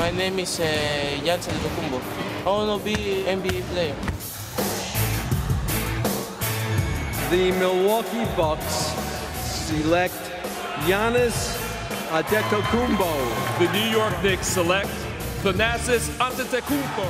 My name is Giannis Antetokounmpo. I want to be NBA player. The Milwaukee Bucks select Giannis Antetokounmpo. The New York Knicks select Thanasis Antetokounmpo.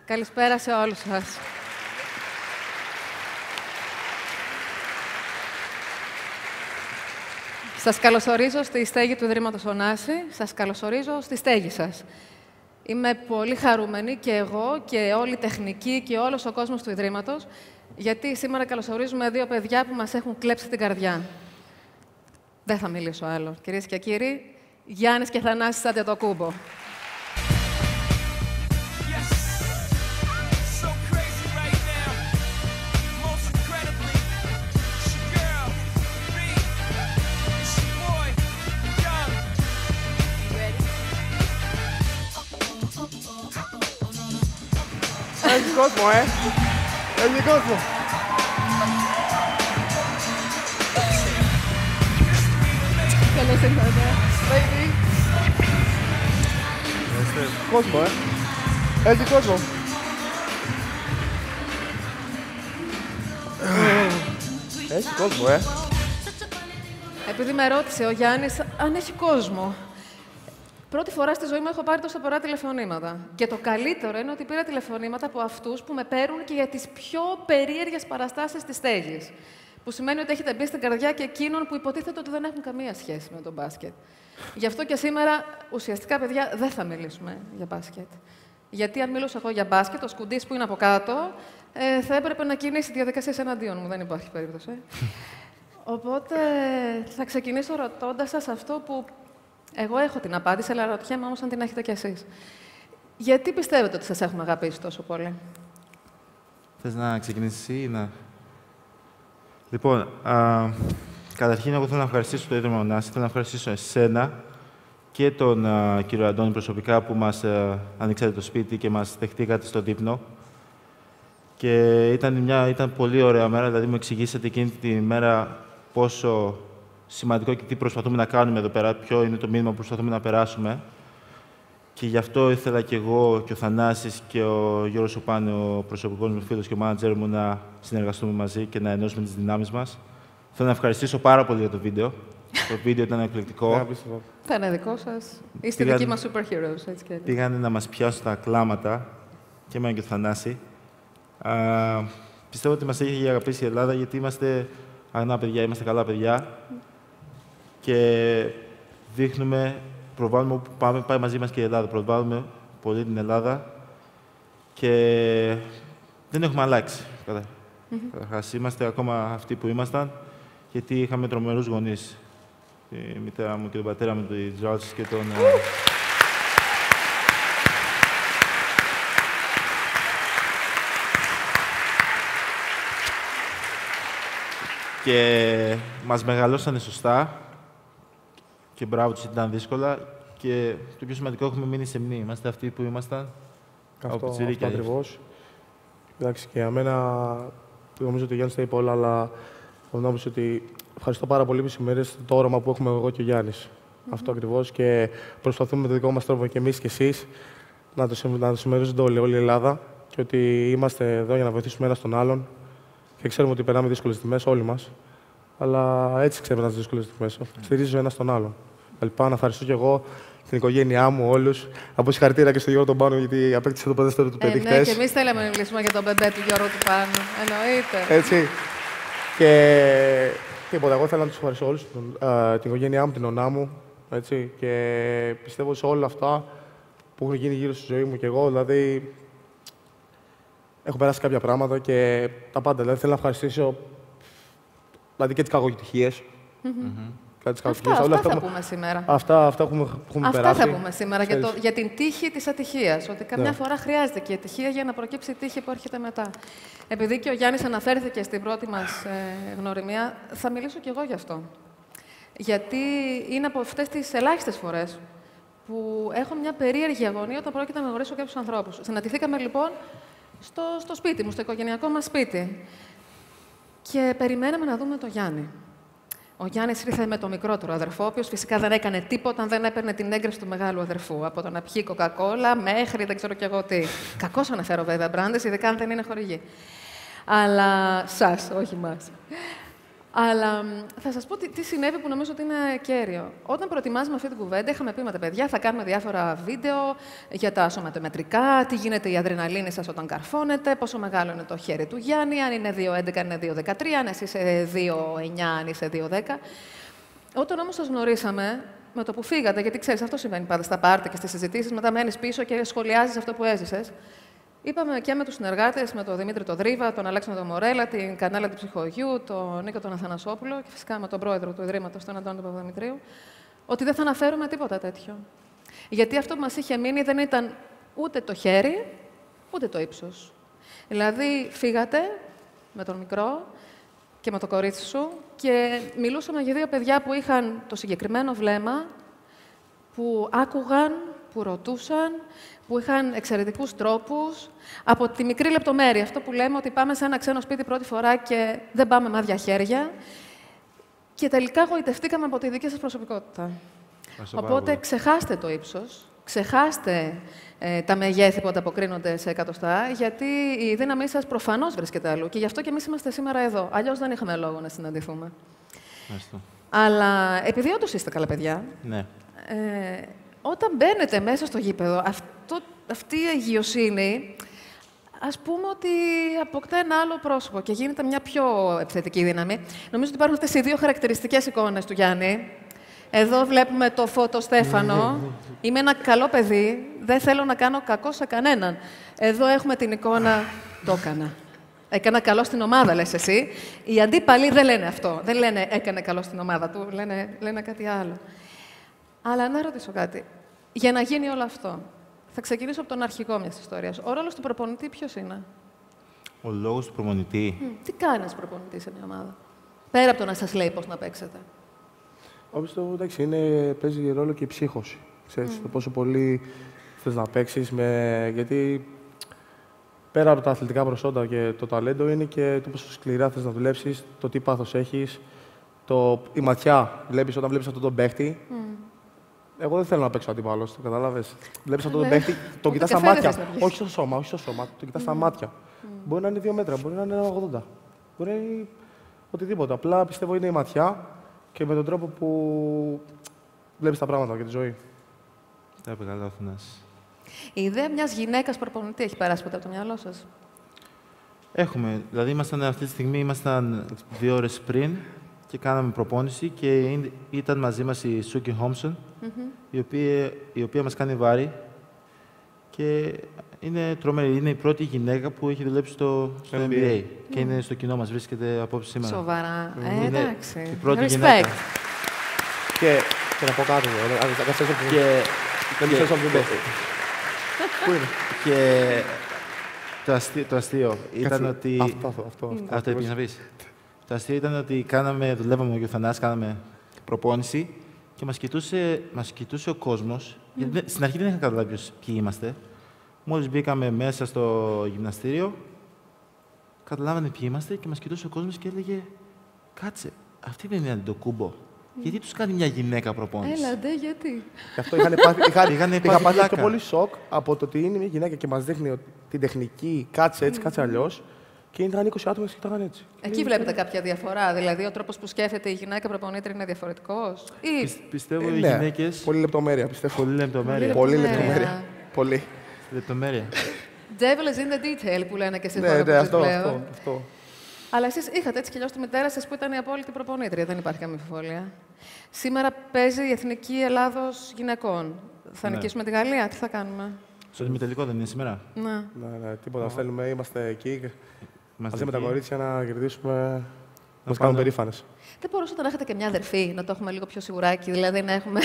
Καλησπέρα σε όλους σας. Σας καλωσορίζω στη στέγη του Ιδρύματος Ωνάση. Σας καλωσορίζω στη στέγη σας. Είμαι πολύ χαρούμενη και εγώ και όλοι οι τεχνικοί και όλος ο κόσμος του Ιδρύματος, γιατί σήμερα καλωσορίζουμε δύο παιδιά που μας έχουν κλέψει την καρδιά. Δεν θα μιλήσω άλλο. Κυρίες και κύριοι, Γιάννης και Θανάσης Αντετοκούμπο. Έχει κόσμο, Έχει κόσμο. Καλώς ήρθατε. Κόσμο, Έχει κόσμο. Έχει κόσμο, Επειδή με ρώτησε ο Γιάννης αν έχει κόσμο. Πρώτη φορά στη ζωή μου έχω πάρει τόσα πολλά τηλεφωνήματα. Και το καλύτερο είναι ότι πήρα τηλεφωνήματα από αυτούς που με παίρνουν και για τις πιο περίεργες παραστάσεις της στέγης. Που σημαίνει ότι έχετε μπει στην καρδιά και εκείνων που υποτίθεται ότι δεν έχουν καμία σχέση με τον μπάσκετ. Γι' αυτό και σήμερα, ουσιαστικά, παιδιά, δεν θα μιλήσουμε για μπάσκετ. Γιατί αν μιλούσα εγώ για μπάσκετ, ο Σκουντής που είναι από κάτω, θα έπρεπε να κινήσει διαδικασίες εναντίον μου. Δεν υπάρχει περίπτωση. Οπότε θα ξεκινήσω ρωτώντας σας αυτό που εγώ έχω την απάντηση, αλλά ρωτιέμαι όμως αν την έχετε κι εσείς. Γιατί πιστεύετε ότι σας έχουμε αγαπήσει τόσο πολύ? Θες να ξεκινήσεις εσύ ή να... Λοιπόν, καταρχήν εγώ θέλω να ευχαριστήσω το Ίδρυμα Ωνάση, θέλω να ευχαριστήσω εσένα και τον κύριο Αντώνη προσωπικά που μας ανοίξατε το σπίτι και μας δεχτήκατε στο δείπνο. Και ήταν πολύ ωραία μέρα, δηλαδή μου εξηγήσατε εκείνη τη μέρα πόσο σημαντικό και τι προσπαθούμε να κάνουμε εδώ πέρα, ποιο είναι το μήνυμα που προσπαθούμε να περάσουμε. Και γι' αυτό ήθελα και εγώ και ο Θανάσης και ο Γιώργος Οπάνη, ο προσωπικός μου φίλος και ο μάνατζερ μου, να συνεργαστούμε μαζί και να ενώσουμε τις δυνάμεις μας. Θέλω να ευχαριστήσω πάρα πολύ για το βίντεο. Το βίντεο ήταν εκπληκτικό. Θα είναι δικό σας. Είστε δικοί μας superheroes, έτσι και έτσι. Πήγανε να μας πιάσουν τα κλάματα, και εμένα και ο Θανάση. Πιστεύω ότι μας έχει αγαπήσει η Ελλάδα, γιατί είμαστε αγνά παιδιά, είμαστε καλά παιδιά. Και δείχνουμε, προβάλλουμε όπου πάμε, πάει μαζί μας και η Ελλάδα. Προβάλλουμε πολύ την Ελλάδα και δεν έχουμε αλλάξει. Καταρχάς, είμαστε ακόμα αυτοί που ήμασταν, γιατί είχαμε τρομερούς γονείς. Τη μητέρα μου και τον πατέρα μου, τον Τζάλς και τον... Και μας μεγαλώσανε σωστά και μπράβο τους, ήταν δύσκολα. Και το πιο σημαντικό, έχουμε μείνει σε μνήμη. Είμαστε αυτοί που ήμασταν. Αυτό ακριβώς. Εντάξει, και για μένα, νομίζω ότι ο Γιάννης τα είπε όλα, αλλά νομίζω ότι ευχαριστώ πάρα πολύ που συμμερίζετε το όραμα που έχουμε εγώ και ο Γιάννης. Αυτό ακριβώς, και προσπαθούμε με τον δικό μας τρόπο και εμείς και εσείς να το συμμερίζονται όλη η Ελλάδα, και ότι είμαστε εδώ για να βοηθήσουμε ένας τον άλλον. Και ξέρουμε ότι περνάμε δύσκολες στιγμές όλοι μας, αλλά έτσι ξέρουμε τις δύσκολες στιγμές. Στηρίζω ένας τον άλλον. Λοιπόν, να ευχαριστώ και εγώ την οικογένειά μου, όλους. Από συγχαρητήρια και στον Γιώργο τον Πάνο, γιατί απέκτησε το ποδόσφαιρο του παιδί χτες. Ναι, και εμείς θέλαμε να μιλήσουμε για τον μπεμπέ του Γιώργου του Πάνου. Εννοείται. Έτσι. Και τίποτα, εγώ θέλω να τους ευχαριστήσω όλους, την οικογένειά μου, την ονά μου. Έτσι. Και πιστεύω σε όλα αυτά που έχουν γίνει γύρω στη ζωή μου και εγώ. Δηλαδή, έχω περάσει κάποια πράγματα και τα πάντα. Δηλαδή, θέλω να ευχαριστήσω δηλαδή, και τις κακοτυχίες. Αυτά θα πούμε σήμερα. Αυτά έχουμε περάσει. Αυτά θα πούμε σήμερα για την τύχη της ατυχίας. Ότι καμιά φορά χρειάζεται και η ατυχία για να προκύψει η τύχη που έρχεται μετά. Επειδή και ο Γιάννης αναφέρθηκε στην πρώτη μας γνωριμία, θα μιλήσω κι εγώ γι' αυτό. Γιατί είναι από αυτές τις ελάχιστες φορές που έχω μια περίεργη αγωνία όταν πρόκειται να γνωρίσω κάποιους ανθρώπους. Συναντηθήκαμε λοιπόν στο σπίτι μου, στο οικογενειακό μας σπίτι. Και περιμέναμε να δούμε τον Γιάννη. Ο Γιάννης ήρθε με τον μικρότερο αδερφό, ο οποίος φυσικά δεν έκανε τίποτα αν δεν έπαιρνε την έγκριση του μεγάλου αδερφού. Από το να πιει κοκακόλα μέχρι δεν ξέρω κι εγώ τι. Κακώς αναφέρω βέβαια μπράντες, ειδικά αν δεν είναι χορηγοί. Αλλά σας, όχι μας. Αλλά θα σας πω τι συνέβη που νομίζω ότι είναι κέριο. Όταν προετοιμάζουμε αυτή την κουβέντα, είχαμε πει με τα παιδιά, θα κάνουμε διάφορα βίντεο για τα σωματομετρικά, τι γίνεται η αδρεναλίνη σας όταν καρφώνετε, πόσο μεγάλο είναι το χέρι του Γιάννη, αν είναι 2,11, αν είναι 2,13, αν εσύ είσαι 2,9, αν είσαι 2,10. Όταν όμως σας γνωρίσαμε, με το που φύγατε, γιατί ξέρεις, αυτό συμβαίνει πάντα στα πάρτι και στις συζητήσεις, μετά μένεις πίσω και σχολιάζεις αυτό που έζησες. Είπαμε και με τους συνεργάτες, με τον Δημήτρη τον Δρίβα, τον Αλέξανδρο Μορέλα, την Κανέλα του Ψυχογιού, τον Νίκο τον Αθανασόπουλο και φυσικά με τον πρόεδρο του Ιδρύματος, τον Αντώνη Παπαδημητρίου, ότι δεν θα αναφέρουμε τίποτα τέτοιο. Γιατί αυτό που μας είχε μείνει δεν ήταν ούτε το χέρι, ούτε το ύψος. Δηλαδή, φύγατε με τον μικρό και με το κορίτσι σου και μιλούσαμε για δύο παιδιά που είχαν το συγκεκριμένο βλέμμα, που άκουγαν, που ρωτούσαν, που είχαν εξαιρετικούς τρόπους, από τη μικρή λεπτομέρεια. Αυτό που λέμε ότι πάμε σε ένα ξένο σπίτι πρώτη φορά και δεν πάμε με άδεια χέρια. Και τελικά γοητευτήκαμε από τη δική σας προσωπικότητα. Οπότε ξεχάστε το ύψος, ξεχάστε τα μεγέθη που ανταποκρίνονται σε εκατοστά, γιατί η δύναμή σας προφανώς βρίσκεται αλλού. Και γι' αυτό και εμείς είμαστε σήμερα εδώ. Αλλιώς δεν είχαμε λόγο να συναντηθούμε. Ευχαριστώ. Αλλά επειδή όντως είστε καλά παιδιά, ναι. Όταν μπαίνετε μέσα στο γήπεδο, αυτή η αγιοσύνη, ας πούμε ότι αποκτά ένα άλλο πρόσωπο και γίνεται μια πιο επιθετική δύναμη. Νομίζω ότι υπάρχουν αυτές οι δύο χαρακτηριστικές εικόνες του Γιάννη. Εδώ βλέπουμε το Φώτο Στέφανο. Είμαι ένα καλό παιδί, δεν θέλω να κάνω κακό σε κανέναν. Εδώ έχουμε την εικόνα, το έκανα. Έκανα καλό στην ομάδα, λες εσύ. Οι αντίπαλοι δεν λένε αυτό. Δεν λένε έκανε καλό στην ομάδα του, λένε κάτι άλλο. Αλλά να ρωτήσω κάτι. Για να γίνει όλο αυτό, θα ξεκινήσω από τον αρχηγό μιας ιστορίας. Ο ρόλος του προπονητή ποιος είναι? Ο λόγος του προπονητή. Τι κάνει ένας προπονητής σε μια ομάδα, πέρα από το να σας λέει πώς να παίξετε? Πιστεύω, εντάξει, παίζει ρόλο και η ψύχωση. Ξέρεις, το πόσο πολύ θες να παίξεις, γιατί πέρα από τα αθλητικά προσόντα και το ταλέντο είναι και το πόσο σκληρά θες να δουλέψεις, το τι πάθος έχεις, η ματιά. Όταν βλέπεις αυτόν τον παίχτη, εγώ δεν θέλω να παίξω αντίπαλος, το κατάλαβες. Βλέπεις αυτόν τον παίχτη, τον κοιτάς στα μάτια. Όχι στο σώμα, τον κοιτάς στα μάτια. Μπορεί να είναι 2 μέτρα, μπορεί να είναι 1,80. Μπορεί να είναι οτιδήποτε. Απλά πιστεύω είναι η ματιά και με τον τρόπο που βλέπεις τα πράγματα και τη ζωή. Τα είπε καλά ο Αθηνάς. Η ιδέα μιας γυναίκας προπονητή έχει περάσει ποτέ από το μυαλό σας? Έχουμε. Δηλαδή, αυτή τη στιγμή ήμασταν 2 ώρες πριν και κάναμε προπόνηση και ήταν μαζί μας η Σούκι Χόμσον, η οποία μας κάνει βάρη και είναι τρομερή. Είναι η πρώτη γυναίκα που έχει δουλέψει στο NBA και είναι στο κοινό μας, βρίσκεται απόψε σήμερα. Σοβαρά. Εντάξει. Η πρώτη γυναίκα. Και να πω κάτι, Πού είναι? Και το αστείο ήταν ότι... Αυτό είπες να πεις. Το αστείο ήταν ότι δουλεύαμε με ο Θανάσης, κάναμε προπόνηση και μας κοιτούσε ο κόσμος. Γιατί στην αρχή δεν είχα καταλάβει ποιοι είμαστε. Μόλις μπήκαμε μέσα στο γυμναστήριο, καταλάβανε ποιοι είμαστε και μας κοιτούσε ο κόσμος και έλεγε «Κάτσε, αυτή δεν είναι Αντετοκούμπο. Γιατί τους κάνει μια γυναίκα προπόνηση?» Έλαντε, γιατί? Γι' αυτό είχα πάθει πιο πολύ σοκ από το ότι είναι μια γυναίκα και μας δείχνει την τεχνική κάτσε έτσι, κάτσε αλλιώς. Και ήταν 20 άτομα και κοιτάγανε έτσι. Εκεί βλέπετε κάποια διαφορά? Δηλαδή, ο τρόπος που σκέφτεται η γυναίκα προπονήτρια είναι διαφορετικός? Πιστεύω οι γυναίκες. Πολύ λεπτομέρεια, πιστεύω. Πολύ λεπτομέρεια. Πολύ λεπτομέρεια. Πολύ. Λεπτομέρεια. Devil is in the detail που λένε και σε ναι, αυτό. Αλλά εσείς είχατε έτσι κι αλλιώς τη μητέρα σας που ήταν η απόλυτη προπονήτρια, δεν υπάρχει καμία αμφιβολία. Σήμερα παίζει η Εθνική Ελλάδος Γυναικών. Θα νικήσουμε τη Γαλλία, τι θα κάνουμε? Στο ημιτελικό δεν είναι σήμερα? Ναι, τίποτα. Θέλουμε, είμαστε εκεί μαζί με τα εκεί. κορίτσια να κερδίσουμε. Να μας κάνουν περήφανες. Δεν μπορούσατε να έχετε και μια αδερφή, να το έχουμε λίγο πιο σιγουράκι, δηλαδή να έχουμε.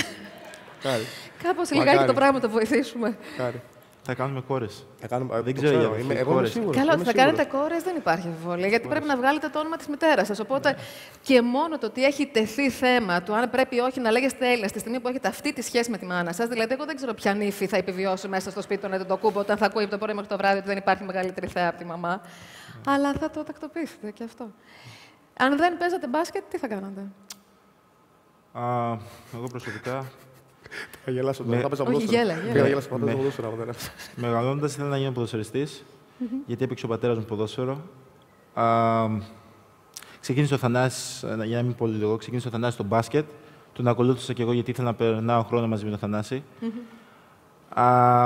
Κάρι. Κάπως λιγάκι το πράγμα να το βοηθήσουμε. Κάρι. Θα κάνουμε κόρες. Δεν ξέρω, εγώ είμαι σίγουρος. Καλά, ότι είμαι θα κάνετε κόρες δεν υπάρχει αμφιβολία, γιατί πρέπει να βγάλετε το όνομα της μητέρας σας. Οπότε και μόνο το ότι έχει τεθεί θέμα του αν πρέπει ή όχι να λέγεστε Έλληνας τη στιγμή που έχετε αυτή τη σχέση με τη μάνα σας. Δηλαδή, εγώ δεν ξέρω ποια νύφη θα επιβιώσει μέσα στο σπίτι του Αντετοκούμπο όταν θα ακούει από το πρωί μέχρι το βράδυ ότι δεν υπάρχει μεγαλύτερη θέα από τη μαμά. Αλλά θα το τακτοποιήσετε και αυτό. Αν δεν παίζατε μπάσκετ, τι θα κάνατε? Εγώ προσωπικά. Θα γελάσω τώρα. Θα παίζα Όχι, ποδόσφαιρο. γέλα. Πήγα να γελάσω ποδόσφαιρο. Μεγαλώνοντας ήθελα να γίνω ποδοσφαιριστής, γιατί έπαιξε ο πατέρας μου ποδόσφαιρο. Ξεκίνησε ο Θανάσης, για να μην πω λίγο, ξεκίνησε ο Θανάσης στο μπάσκετ. Τον ακολούθησα και εγώ γιατί ήθελα να περνάω χρόνο μαζί με τον Θανάση.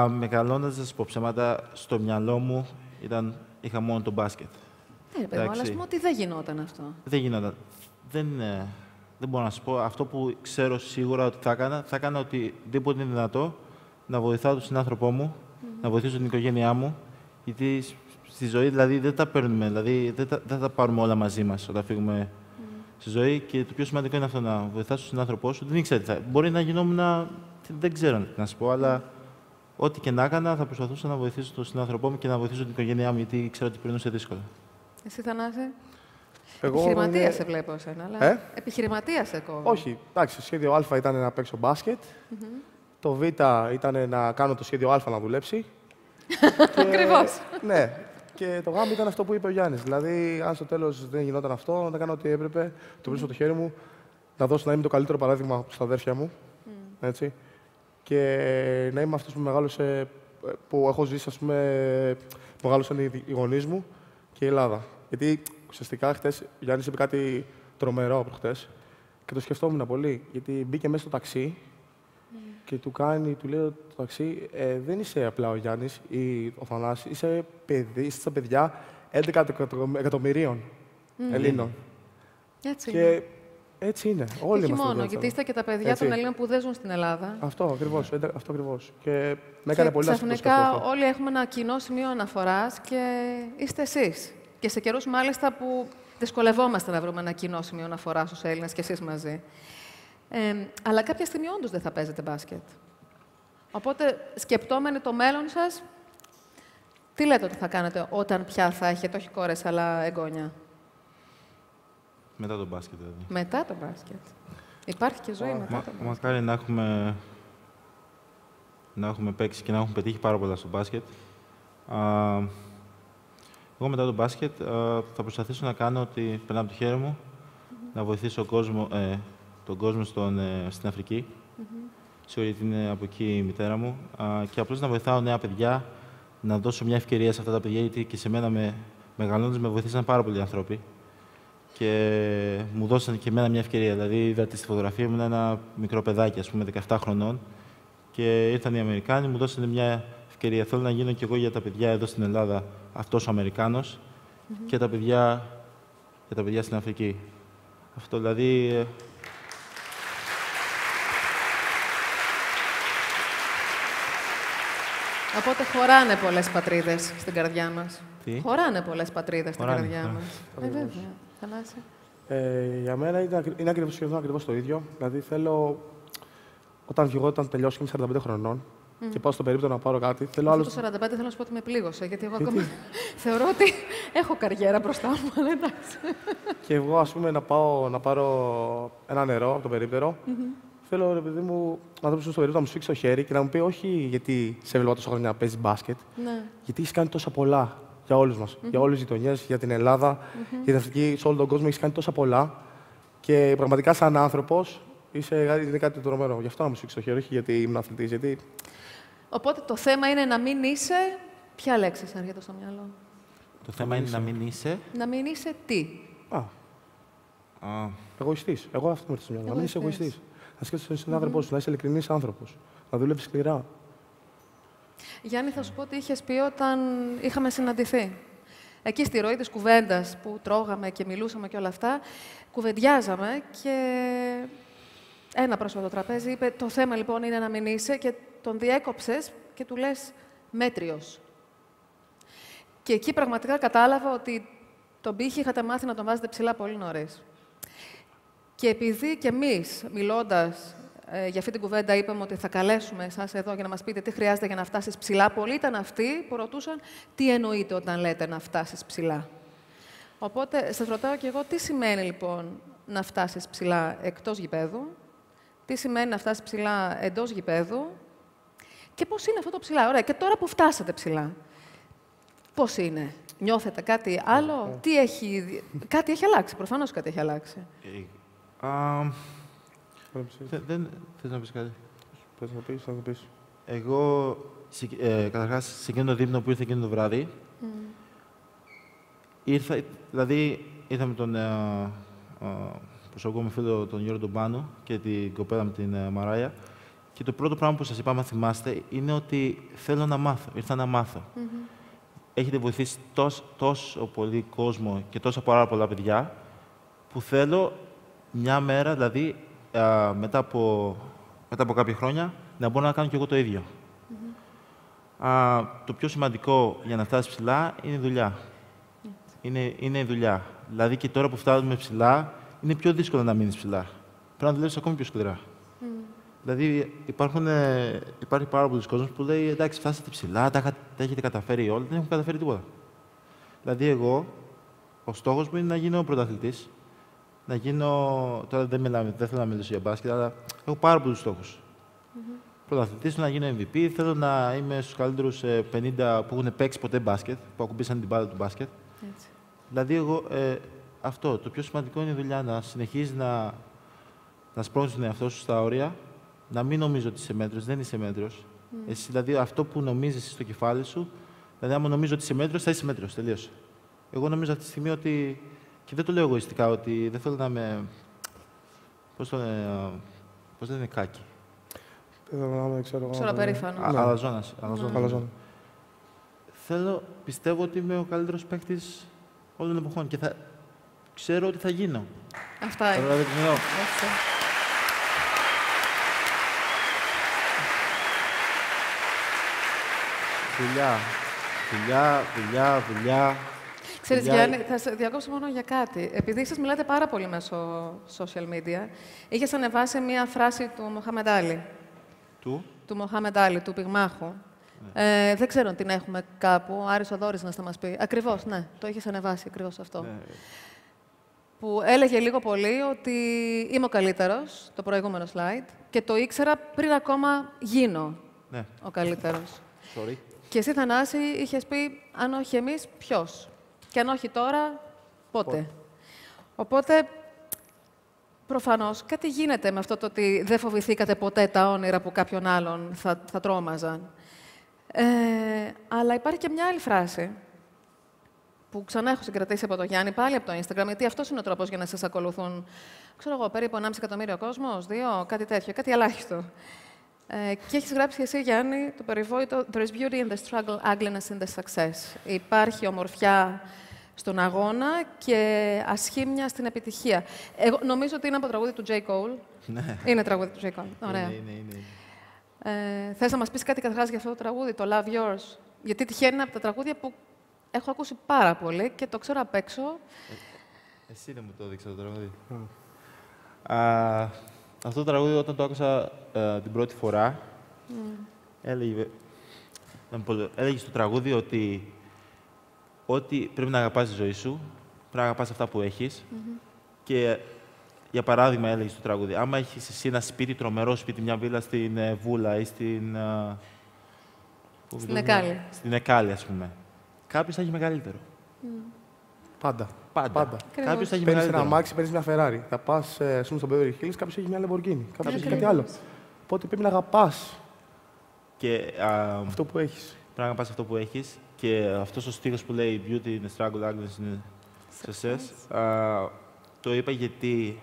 Μεγαλώνοντας, θα σας πω ψέματα, στο μυαλό μου είχα μόνο το μπάσκετ. Παιδί μου, αλλά ας πούμε ότι δεν γινόταν αυτό. Δεν γινόταν. Δεν μπορώ να σας πω. Αυτό που ξέρω σίγουρα ότι θα έκανα οτιδήποτε είναι δυνατό να βοηθάω τον συνάνθρωπό μου, να βοηθήσω την οικογένειά μου. Γιατί στη ζωή δηλαδή δεν τα παίρνουμε, δηλαδή δεν τα πάρουμε όλα μαζί μας όταν φύγουμε στη ζωή. Και το πιο σημαντικό είναι αυτό, να βοηθάς τον συνάνθρωπό σου. Δεν ήξερα τι θα. Μπορεί να γινόμουν. Δεν ξέρω τι να σου πω, αλλά ό,τι και να έκανα θα προσπαθούσα να βοηθήσω τον συνάνθρωπό μου και να βοηθήσω την οικογένειά μου, γιατί ξέρω ότι περνούσε δύσκολα. Εσύ, Θανάση? Εγώ Επιχειρηματία σε βλέπω εσένα, αλλά. Επιχειρηματία σε κόβω. Όχι. Εντάξει, το σχέδιο Α ήταν να παίξω μπάσκετ. Το Β ήταν να κάνω το σχέδιο Α να δουλέψει. Ακριβώς. Ναι. Και το Γ ήταν αυτό που είπε ο Γιάννης. Δηλαδή, αν στο τέλος δεν γινόταν αυτό, να κάνω ό,τι έπρεπε, το βρίσκω το χέρι μου, να δώσω να είμαι το καλύτερο παράδειγμα στα αδέρφια μου. Έτσι. Και να είμαι αυτός που μεγάλωσε, που έχω ζήσει, ας πούμε, που μεγάλωσαν οι γονείς μου και η Ελλάδα. Γιατί ουσιαστικά χτες ο Γιάννης είπε κάτι τρομερό προχτές και το σκεφτόμουν πολύ. Γιατί μπήκε μέσα στο ταξί και του λέει το ταξί, δεν είσαι απλά ο Γιάννης ή ο Θανάσης, είσαι στα παιδιά 11 εκατομμυρίων Ελλήνων. Έτσι και είναι. έτσι είναι. Όλοι όχι είμαστε μόνο, γιατί είστε και τα παιδιά των Ελλήνων που δεν ζουν στην Ελλάδα. Αυτό ακριβώς. Και με έκανε πολύ να σκεφτώ ξαφνικά αυτό. όλοι έχουμε ένα κοινό σημείο αναφοράς και είστε εσείς. Και σε καιρούς μάλιστα που δυσκολευόμαστε να βρούμε ένα κοινό σημείο αναφοράς ως Έλληνες και εσείς μαζί. Αλλά κάποια στιγμή όντως δεν θα παίζετε μπάσκετ. Οπότε, σκεπτόμενοι το μέλλον σας, τι λέτε ότι θα κάνετε όταν πια θα έχετε όχι κόρες αλλά εγγόνια? Μετά το μπάσκετ, δηλαδή. Μετά το μπάσκετ. Υπάρχει και ζωή μετά το μπάσκετ. Μακάρι να έχουμε παίξει και να έχουμε πετύχει πάρα πολλά στο μπάσκετ. Εγώ μετά το μπάσκετ θα προσπαθήσω να κάνω ό,τι περνά από το χέρι μου, να βοηθήσω τον κόσμο στην Αφρική. Σίγουρα γιατί είναι από εκεί η μητέρα μου. Και απλώς να βοηθάω νέα παιδιά, να δώσω μια ευκαιρία σε αυτά τα παιδιά, γιατί και σε μένα μεγαλώντας με βοηθήσαν πάρα πολλοί άνθρωποι. Και μου δώσαν και εμένα μια ευκαιρία. Δηλαδή, είδατε στη φωτογραφία μου ένα μικρό παιδάκι, ας πούμε, 17 χρονών. Και ήρθαν οι Αμερικάνοι, μου δώσαν μια ευκαιρία. Θέλω να γίνω κι εγώ για τα παιδιά εδώ στην Ελλάδα αυτός ο Αμερικάνος και τα παιδιά στην Αφρική. Αυτό δηλαδή. Οπότε χωράνε πολλές πατρίδες στην καρδιά μας. Τι? Χωράνε πολλές πατρίδες στην καρδιά μας. Βέβαια. Θανάση. Για μένα είναι σχεδόν ακριβώς το ίδιο. Δηλαδή θέλω, όταν τελειώσω και είμαι 45 χρονών και πάω στο περίπτωμα να πάρω κάτι, θέλω άλλο. Το 45 θέλω να σου πω ότι με πλήγωσε, γιατί εγώ ακόμα θεωρώ ότι έχω καριέρα μπροστά μου, αλλά εντάξει. Και εγώ, ας πούμε, να πάρω ένα νερό από το περίπτερο. Θέλω, ρε παιδί μου, να δώσω στο περίπτωμα να μου σφίξει το χέρι και να μου πει όχι γιατί σε έβλεπα τόσα χρόνια να παίζει μπάσκετ, γιατί έχει κάνει τόσα πολλά για όλους μας. Για όλες τις γειτονιές, για την Ελλάδα, για την Αφρική, σε όλο τον κόσμο έχει κάνει τόσα πολλά. Και πραγματικά, σαν άνθρωπος, είναι κάτι τρομερό. Γι' αυτό να μου σφίξει το χέρι, όχι γιατί ήμουν αθλητής. Γιατί... Οπότε το θέμα είναι να μην είσαι. Ποια λέξη σας έρχεται στο μυαλό? Το θέμα είναι να μην είσαι. Να μην είσαι τι? Εγωιστής. Εγώ αυτό μου έρχεται στο μυαλό. Να μην είσαι εγωιστής. Να σκέφτεσαι τον συνάνθρωπό σου, να είσαι ειλικρινής άνθρωπος. Να δουλεύεις σκληρά. Γιάννη, θα σου πω τι είχες πει όταν είχαμε συναντηθεί. εκεί στη ροή της κουβέντας που τρώγαμε και μιλούσαμε και όλα αυτά, κουβεντιάζαμε και ένα πρόσωπο το τραπέζι είπε «Το θέμα λοιπόν είναι να μην είσαι» και τον διέκοψες και του λες «μέτριος». Και εκεί πραγματικά κατάλαβα ότι τον πύχη είχατε μάθει να τον βάζετε ψηλά πολύ νωρίς. Και επειδή κι εμείς, μιλώντας για αυτή την κουβέντα, είπαμε ότι θα καλέσουμε εσάς εδώ για να μας πείτε τι χρειάζεται για να φτάσεις ψηλά, πολλοί ήταν αυτοί που ρωτούσαν τι εννοείται όταν λέτε να φτάσεις ψηλά. Οπότε, σας ρωτάω κι εγώ, τι σημαίνει λοιπόν να φτάσεις ψηλά εκτός γηπέδου, τι σημαίνει να φτάσεις ψηλά εντός γηπέδου και πώς είναι αυτό το ψηλά. Ωραία, και τώρα που φτάσατε ψηλά, πώς είναι, νιώθετε κάτι άλλο, κάτι έχει αλλάξει, προφανώς κάτι έχει αλλάξει. Θες να πεις κάτι? Θες να πεις, θα το πεις. Εγώ, καταρχάς, σε εκείνο το δείπνο που ήρθε εκείνο το βράδυ, ήρθα με τον προσωπικό μου φίλο, τον Γιώργο τον Πάνο, και την κοπέλα με την Μαράια, και το πρώτο πράγμα που σας είπα, αν θυμάστε, είναι ότι θέλω να μάθω, ήρθα να μάθω. Έχετε βοηθήσει τόσο πολύ κόσμο και τόσα πολλά παιδιά, που θέλω μια μέρα, δηλαδή, μετά από κάποια χρόνια, να μπορώ να κάνω κι εγώ το ίδιο. Το πιο σημαντικό για να φτάσεις ψηλά είναι η δουλειά. Είναι η δουλειά. Δηλαδή και τώρα που φτάνουμε ψηλά, είναι πιο δύσκολο να μείνεις ψηλά. Πρέπει να δουλεύεις ακόμη πιο σκληρά. Δηλαδή υπάρχει πάρα πολλοί κόσμος που λέει εντάξει, φτάσατε ψηλά, τα έχετε καταφέρει όλοι, δεν έχουν καταφέρει τίποτα. Δηλαδή εγώ, ο στόχος μου είναι να γίνω πρωταθλητής. Να γίνω. Τώρα δεν θέλω να μιλήσω για μπάσκετ, αλλά έχω πάρα πολλούς στόχους. Πρωταθλητής, να γίνω MVP, θέλω να είμαι στους καλύτερους 50 που έχουν παίξει ποτέ μπάσκετ, που ακουμπήσαν την μπάλα του μπάσκετ. Έτσι. Δηλαδή, εγώ αυτό. Το πιο σημαντικό είναι η δουλειά, να συνεχίζεις να σπρώχνεις τον εαυτό σου στα όρια, να μην νομίζεις ότι είσαι μέτριος, δεν είσαι μέτριος. Εσύ, δηλαδή, αυτό που νομίζεις στο κεφάλι σου, δηλαδή, άμα νομίζω ότι είσαι μέτριος, θα είσαι μέτριος. Τελείωσε. Εγώ νομίζω αυτή τη στιγμή ότι. Και δεν το λέω εγωιστικά, ότι δεν θέλω να είμαι. Πώς λένε κάκι. Θέλω να είμαι, ξέρω περήφανο. Αλαζόνας. Πιστεύω ότι είμαι ο καλύτερος παίκτης όλων των εποχών και ξέρω ότι θα γίνω. Αυτά είναι. Δουλειά. Ξέρεις, Γιάννη, θα σε διακόψω μόνο για κάτι. Επειδή σας μιλάτε πάρα πολύ μέσω social media, είχες ανεβάσει μία φράση του Μοχάμεντ Άλι. Του Μοχάμεντ Άλι, του πυγμάχου. Ναι. Δεν ξέρω αν την έχουμε κάπου. Ο Άρης ο Δόρης να θα μας πει. Ακριβώς, ναι. Το είχες ανεβάσει ακριβώς αυτό. Ναι. Που έλεγε λίγο πολύ ότι είμαι ο καλύτερος, το προηγούμενο slide, και το ήξερα πριν ακόμα γίνω ο καλύτερος. Sorry. Και εσύ, Θανάση, είχες πει, αν όχι εμείς, ποιος. Και αν όχι τώρα, πότε. Οπότε, προφανώς, κάτι γίνεται με αυτό το ότι δεν φοβηθήκατε ποτέ τα όνειρα που κάποιον άλλον θα τρόμαζαν. Αλλά υπάρχει και μια άλλη φράση που ξανά έχω συγκρατήσει από τον Γιάννη, πάλι από το Instagram, γιατί αυτός είναι ο τρόπος για να σας ακολουθούν, ξέρω εγώ, περίπου 1,5 εκατομμύριο κόσμος, 2, κάτι τέτοιο, κάτι ελάχιστο. Και έχεις γράψει εσύ, Γιάννη, το περιβόητο «There is beauty in the struggle, ugliness in the success». Υπάρχει ομορφιά στον αγώνα και ασχήμια στην επιτυχία. Εγώ νομίζω ότι είναι από το τραγούδι του J. Cole. Ναι. Είναι τραγούδι του J. Cole. Ωραία. Είναι. Θες να μας πεις κάτι καταρχάς για αυτό το τραγούδι, το Love Yours? Γιατί τυχαίνει από τα τραγούδια που έχω ακούσει πάρα πολύ και το ξέρω απ' έξω. Εσύ δεν μου το έδειξε το τραγούδι. Αυτό το τραγούδι, όταν το άκουσα την πρώτη φορά, έλεγε στο τραγούδι ότι πρέπει να αγαπάς τη ζωή σου, πρέπει να αγαπάς αυτά που έχεις. Και, για παράδειγμα, έλεγε στο τραγούδι, άμα έχεις εσύ ένα σπίτι, τρομερό σπίτι, μια βίλα στην Βούλα ή στην Εκάλη. Στην Εκάλη, ας πούμε, κάποιος θα έχει μεγαλύτερο. Πάντα. Κάποιος θα έχει Παίρνεις μεγαλύτερο. ένα αμάξι, παίρνεις μια Ferrari. Θα πας στον Beverly Hills, κάποιος έχει μια Lamborghini. Κάποιος έχει κάτι άλλο. Οπότε πρέπει να αγαπάς αυτό που έχεις. Πρέπει να αγαπάς αυτό που έχεις. Και αυτός ο στίχος που λέει «Beauty in the struggle, ugliness in the success», το είπα γιατί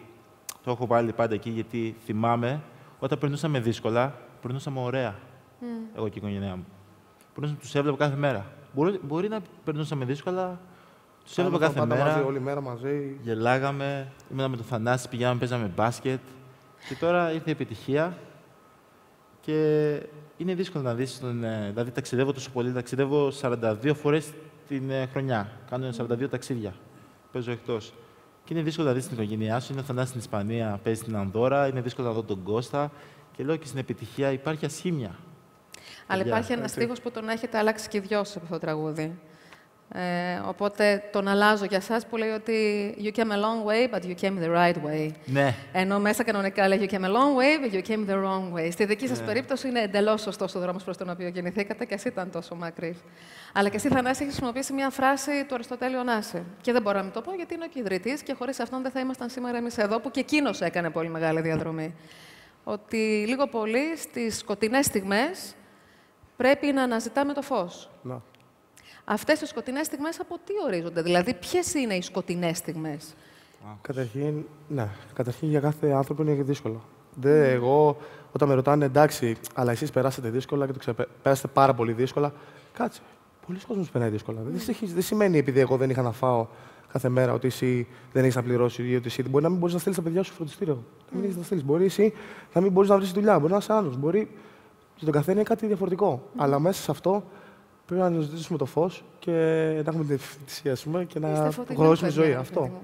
το έχω βάλει πάντα εκεί, γιατί θυμάμαι όταν περνούσαμε δύσκολα, περνούσαμε ωραία. Εγώ και η οικογένειά μου. Τους έβλεπα κάθε μέρα. Μπορεί να περνούσαμε δύσκολα, Τους έβλεπα κάθε μέρα. Μαζί, όλη μέρα μαζί. Γελάγαμε, ήμουν με τον Θανάση, πηγαίναμε, παίζαμε μπάσκετ. Και τώρα ήρθε η επιτυχία. Και είναι δύσκολο να δεις δηλαδή, ταξιδεύω τόσο πολύ. Ταξιδεύω 42 φορές την χρονιά. Κάνω 42 ταξίδια. Παίζω εκτός. Και είναι δύσκολο να δεις την οικογένειά σου. Είναι ο Θανάσης στην Ισπανία, παίζει στην Ανδώρα. Είναι δύσκολο να δω τον Κώστα. Και λέω και στην επιτυχία υπάρχει ασχήμια. Αλλά υπάρχει ένας στίχος που τον έχετε αλλάξει και δυο σε αυτό το τραγούδι. Οπότε τον αλλάζω για εσάς που λέει ότι you came a long way, but you came the right way. Ναι. Ενώ μέσα κανονικά λέει you came a long way, but you came the wrong way. Στη δική σας περίπτωση είναι εντελώς σωστός ο δρόμος προς τον οποίο γεννηθήκατε και εσύ ήταν τόσο μακρύς. Αλλά και εσύ, Θανάση, έχεις χρησιμοποιήσει μια φράση του Αριστοτέλη Ωνάση. Και δεν μπορώ να μην το πω γιατί είναι ο ιδρυτής και χωρίς αυτόν δεν θα ήμασταν σήμερα εμείς εδώ, που και εκείνος έκανε πολύ μεγάλη διαδρομή. Ότι λίγο πολύ στις σκοτεινές στιγμές πρέπει να αναζητάμε το φως. Να. Αυτές οι σκοτεινές στιγμές από τι ορίζονται, δηλαδή ποιες είναι οι σκοτεινές στιγμές? Καταρχήν, ναι. Καταρχήν για κάθε άνθρωπο είναι δύσκολο. Εγώ, όταν με ρωτάνε εντάξει, αλλά εσείς περάσατε δύσκολα και το περάσατε πάρα πολύ δύσκολα, κάτσε. Πολλοί κόσμος περνάει δύσκολα. Δεν σημαίνει επειδή εγώ δεν είχα να φάω κάθε μέρα ότι εσύ δεν έχεις να πληρώσεις ή ότι εσύ μπορεί να μην μπορείς να στείλεις τα παιδιά σου φροντιστήριο. Να μην έχεις να στείλεις. Μπορεί εσύ να μην μπορείς να βρεις δουλειά. Μπορεί να είσαι άλλος. Μπορεί. Στον καθένα είναι κάτι διαφορετικό. Αλλά μέσα σε αυτό πρέπει να αναζητήσουμε το φως και να έχουμε την ευθυσία και να προχωρήσουμε ζωή. Αυτό.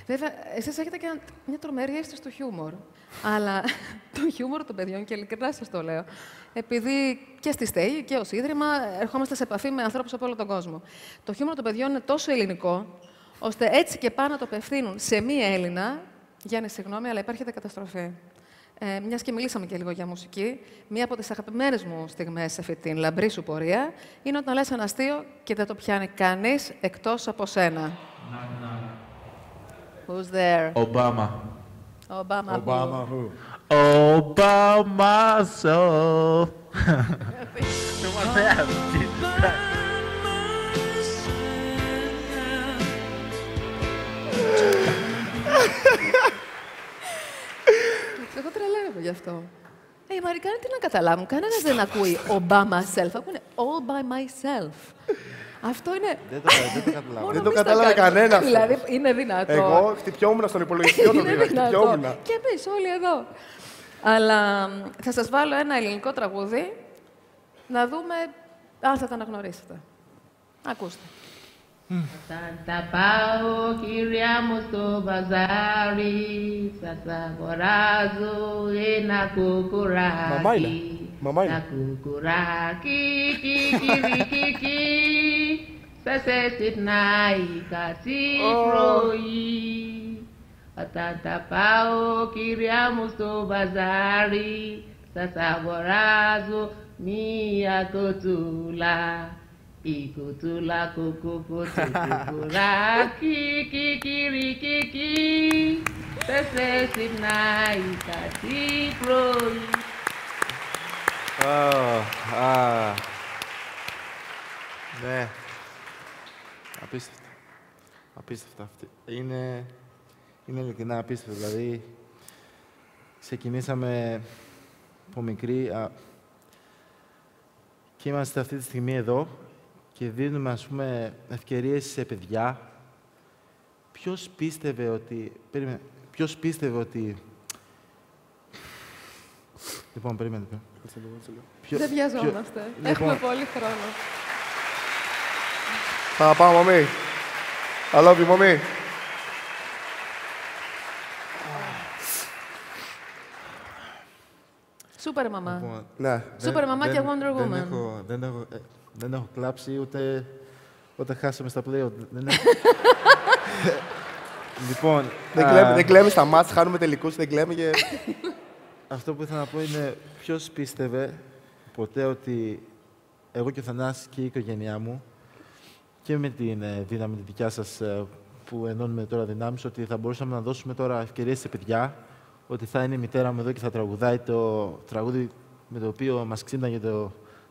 Βέβαια, εσείς έχετε και μια τρομερή αίσθηση στο χιούμορ. Αλλά το χιούμορ των παιδιών, και ειλικρινά σας το λέω, επειδή και στη ΣΤΕΗ και ως Ίδρυμα ερχόμαστε σε επαφή με ανθρώπους από όλο τον κόσμο. Το χιούμορ των παιδιών είναι τόσο ελληνικό, ώστε έτσι και πάνω να το απευθύνουν σε μία Έλληνα. Γιάννη, συγγνώμη, αλλά υπάρχει καταστροφή. Μιας και μιλήσαμε και λίγο για μουσική, μία από τις αγαπημένες μου στιγμές σε αυτή την λαμπρή σου πορεία είναι όταν λες ένα αστείο και δεν το πιάνει κανείς εκτός από σένα. Who's there? Obama. Obama who? Obama who? Obama so. Εγώ τρελαίνομαι γι' αυτό. Οι Αμερικάνοι τι να καταλάβουν, κανένας δεν ακούει Obama self, ακούνε all by myself. Αυτό είναι. Δεν το καταλάβω. Δεν το κατάλαβε κανένας. Δηλαδή, είναι δυνατό. Εγώ χτυπιόμουν στον υπολογιστή όταν Είναι δυνατό. χτυπιόμουν. Και εμείς όλοι εδώ. Αλλά θα σας βάλω ένα ελληνικό τραγούδι, να δούμε αν θα τα αναγνωρίσετε. Ακούστε. Όταν τα πάω, κυρία μου, στο μπαζάρι, σας αγοράζω ένα κουκουράκι. Μαμά είναι. Τα κουκουράκι, κικυρικικι, σας εσυπνάει κάτι πρωί. Όταν τα πάω, κυρία μου, στο μπαζάρι, σας αγοράζω μία κοτσούλα. Η κουτούλα κουκουράκι, κικυρικικι, σας εσυπνάει κάτι πρωί. Ναι. Απίστευτο. Απίστευτο αυτό. Είναι ειλικρινά απίστευτο. Δηλαδή, ξεκινήσαμε από μικρή και είμαστε αυτή τη στιγμή εδώ και δίνουμε, ας πούμε, ευκαιρίες σε παιδιά. Ποιος πίστευε ότι... Ποιος πίστευε ότι... Λοιπόν, περίμενε. Δεν βιαζόμαστε. Έχουμε πολύ χρόνο. Θα πάω, μαμί. I love you, μαμί. Σούπερ μαμά. Ναι. Σούπερ μαμά και Wonder Woman. Δεν έχω κλάψει ούτε χάσαμε στα play-off. Λοιπόν... Δεν κλαίμε στα μάτς, χάνουμε τελικούς, δεν κλαίμε και... Αυτό που ήθελα να πω είναι ποιος πίστευε ποτέ ότι εγώ και ο Θανάσης και η οικογένειά μου και με την δύναμη τη δικιά σας που ενώνουμε τώρα δυνάμεις, ότι θα μπορούσαμε να δώσουμε τώρα ευκαιρίες σε παιδιά, ότι θα είναι η μητέρα μου εδώ και θα τραγουδάει το τραγούδι με το οποίο μας ξύπναγε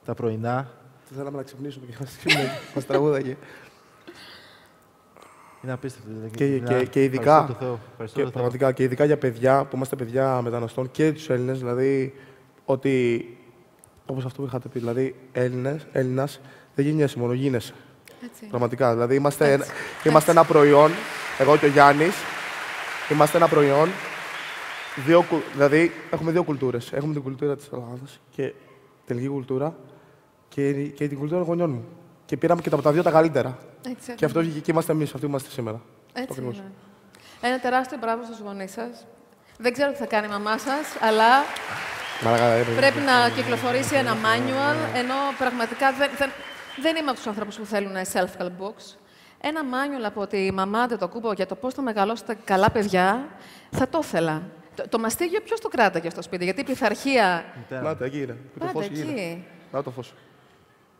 τα πρωινά. Θέλαμε να ξυπνήσουμε και μας τραγούδαγε. Είναι απίστευτο. Και ειδικά, πραγματικά, και ειδικά για παιδιά, που είμαστε παιδιά μεταναστών και τους Έλληνες, δηλαδή, ότι, όπως αυτό που είχατε πει, δηλαδή, Έλληνας δεν γίνεσαι μόνο, γίνεσαι. Έτσι. Πραγματικά. Δηλαδή, είμαστε ένα προϊόν, εγώ και ο Γιάννης, είμαστε ένα προϊόν. Δηλαδή, έχουμε δύο κουλτούρες. Έχουμε την κουλτούρα της Ελλάδας και την ελληνική κουλτούρα και την κουλτούρα των γονιών μου. Και πήραμε και από τα δύο τα καλύτερα. Έτσι, και αυτό βγήκε και είμαστε εμείς, αυτοί είμαστε σήμερα. Έτσι είναι. Ένα τεράστιο μπράβο στους γονείς σας. Δεν ξέρω τι θα κάνει η μαμά σας, αλλά πρέπει να κυκλοφορήσει ένα manual, ενώ πραγματικά δεν είμαι από τους ανθρώπους που θέλουν self-help books. Ένα manual από τη μαμά Αντετοκούνμπο για το πώς θα μεγαλώσετε καλά παιδιά, θα το ήθελα. Το μαστίγιο ποιος το κράταγε στο σπίτι, γιατί η πειθαρχία... Να το, εκεί είναι. Πάντα εκεί. Να το φως.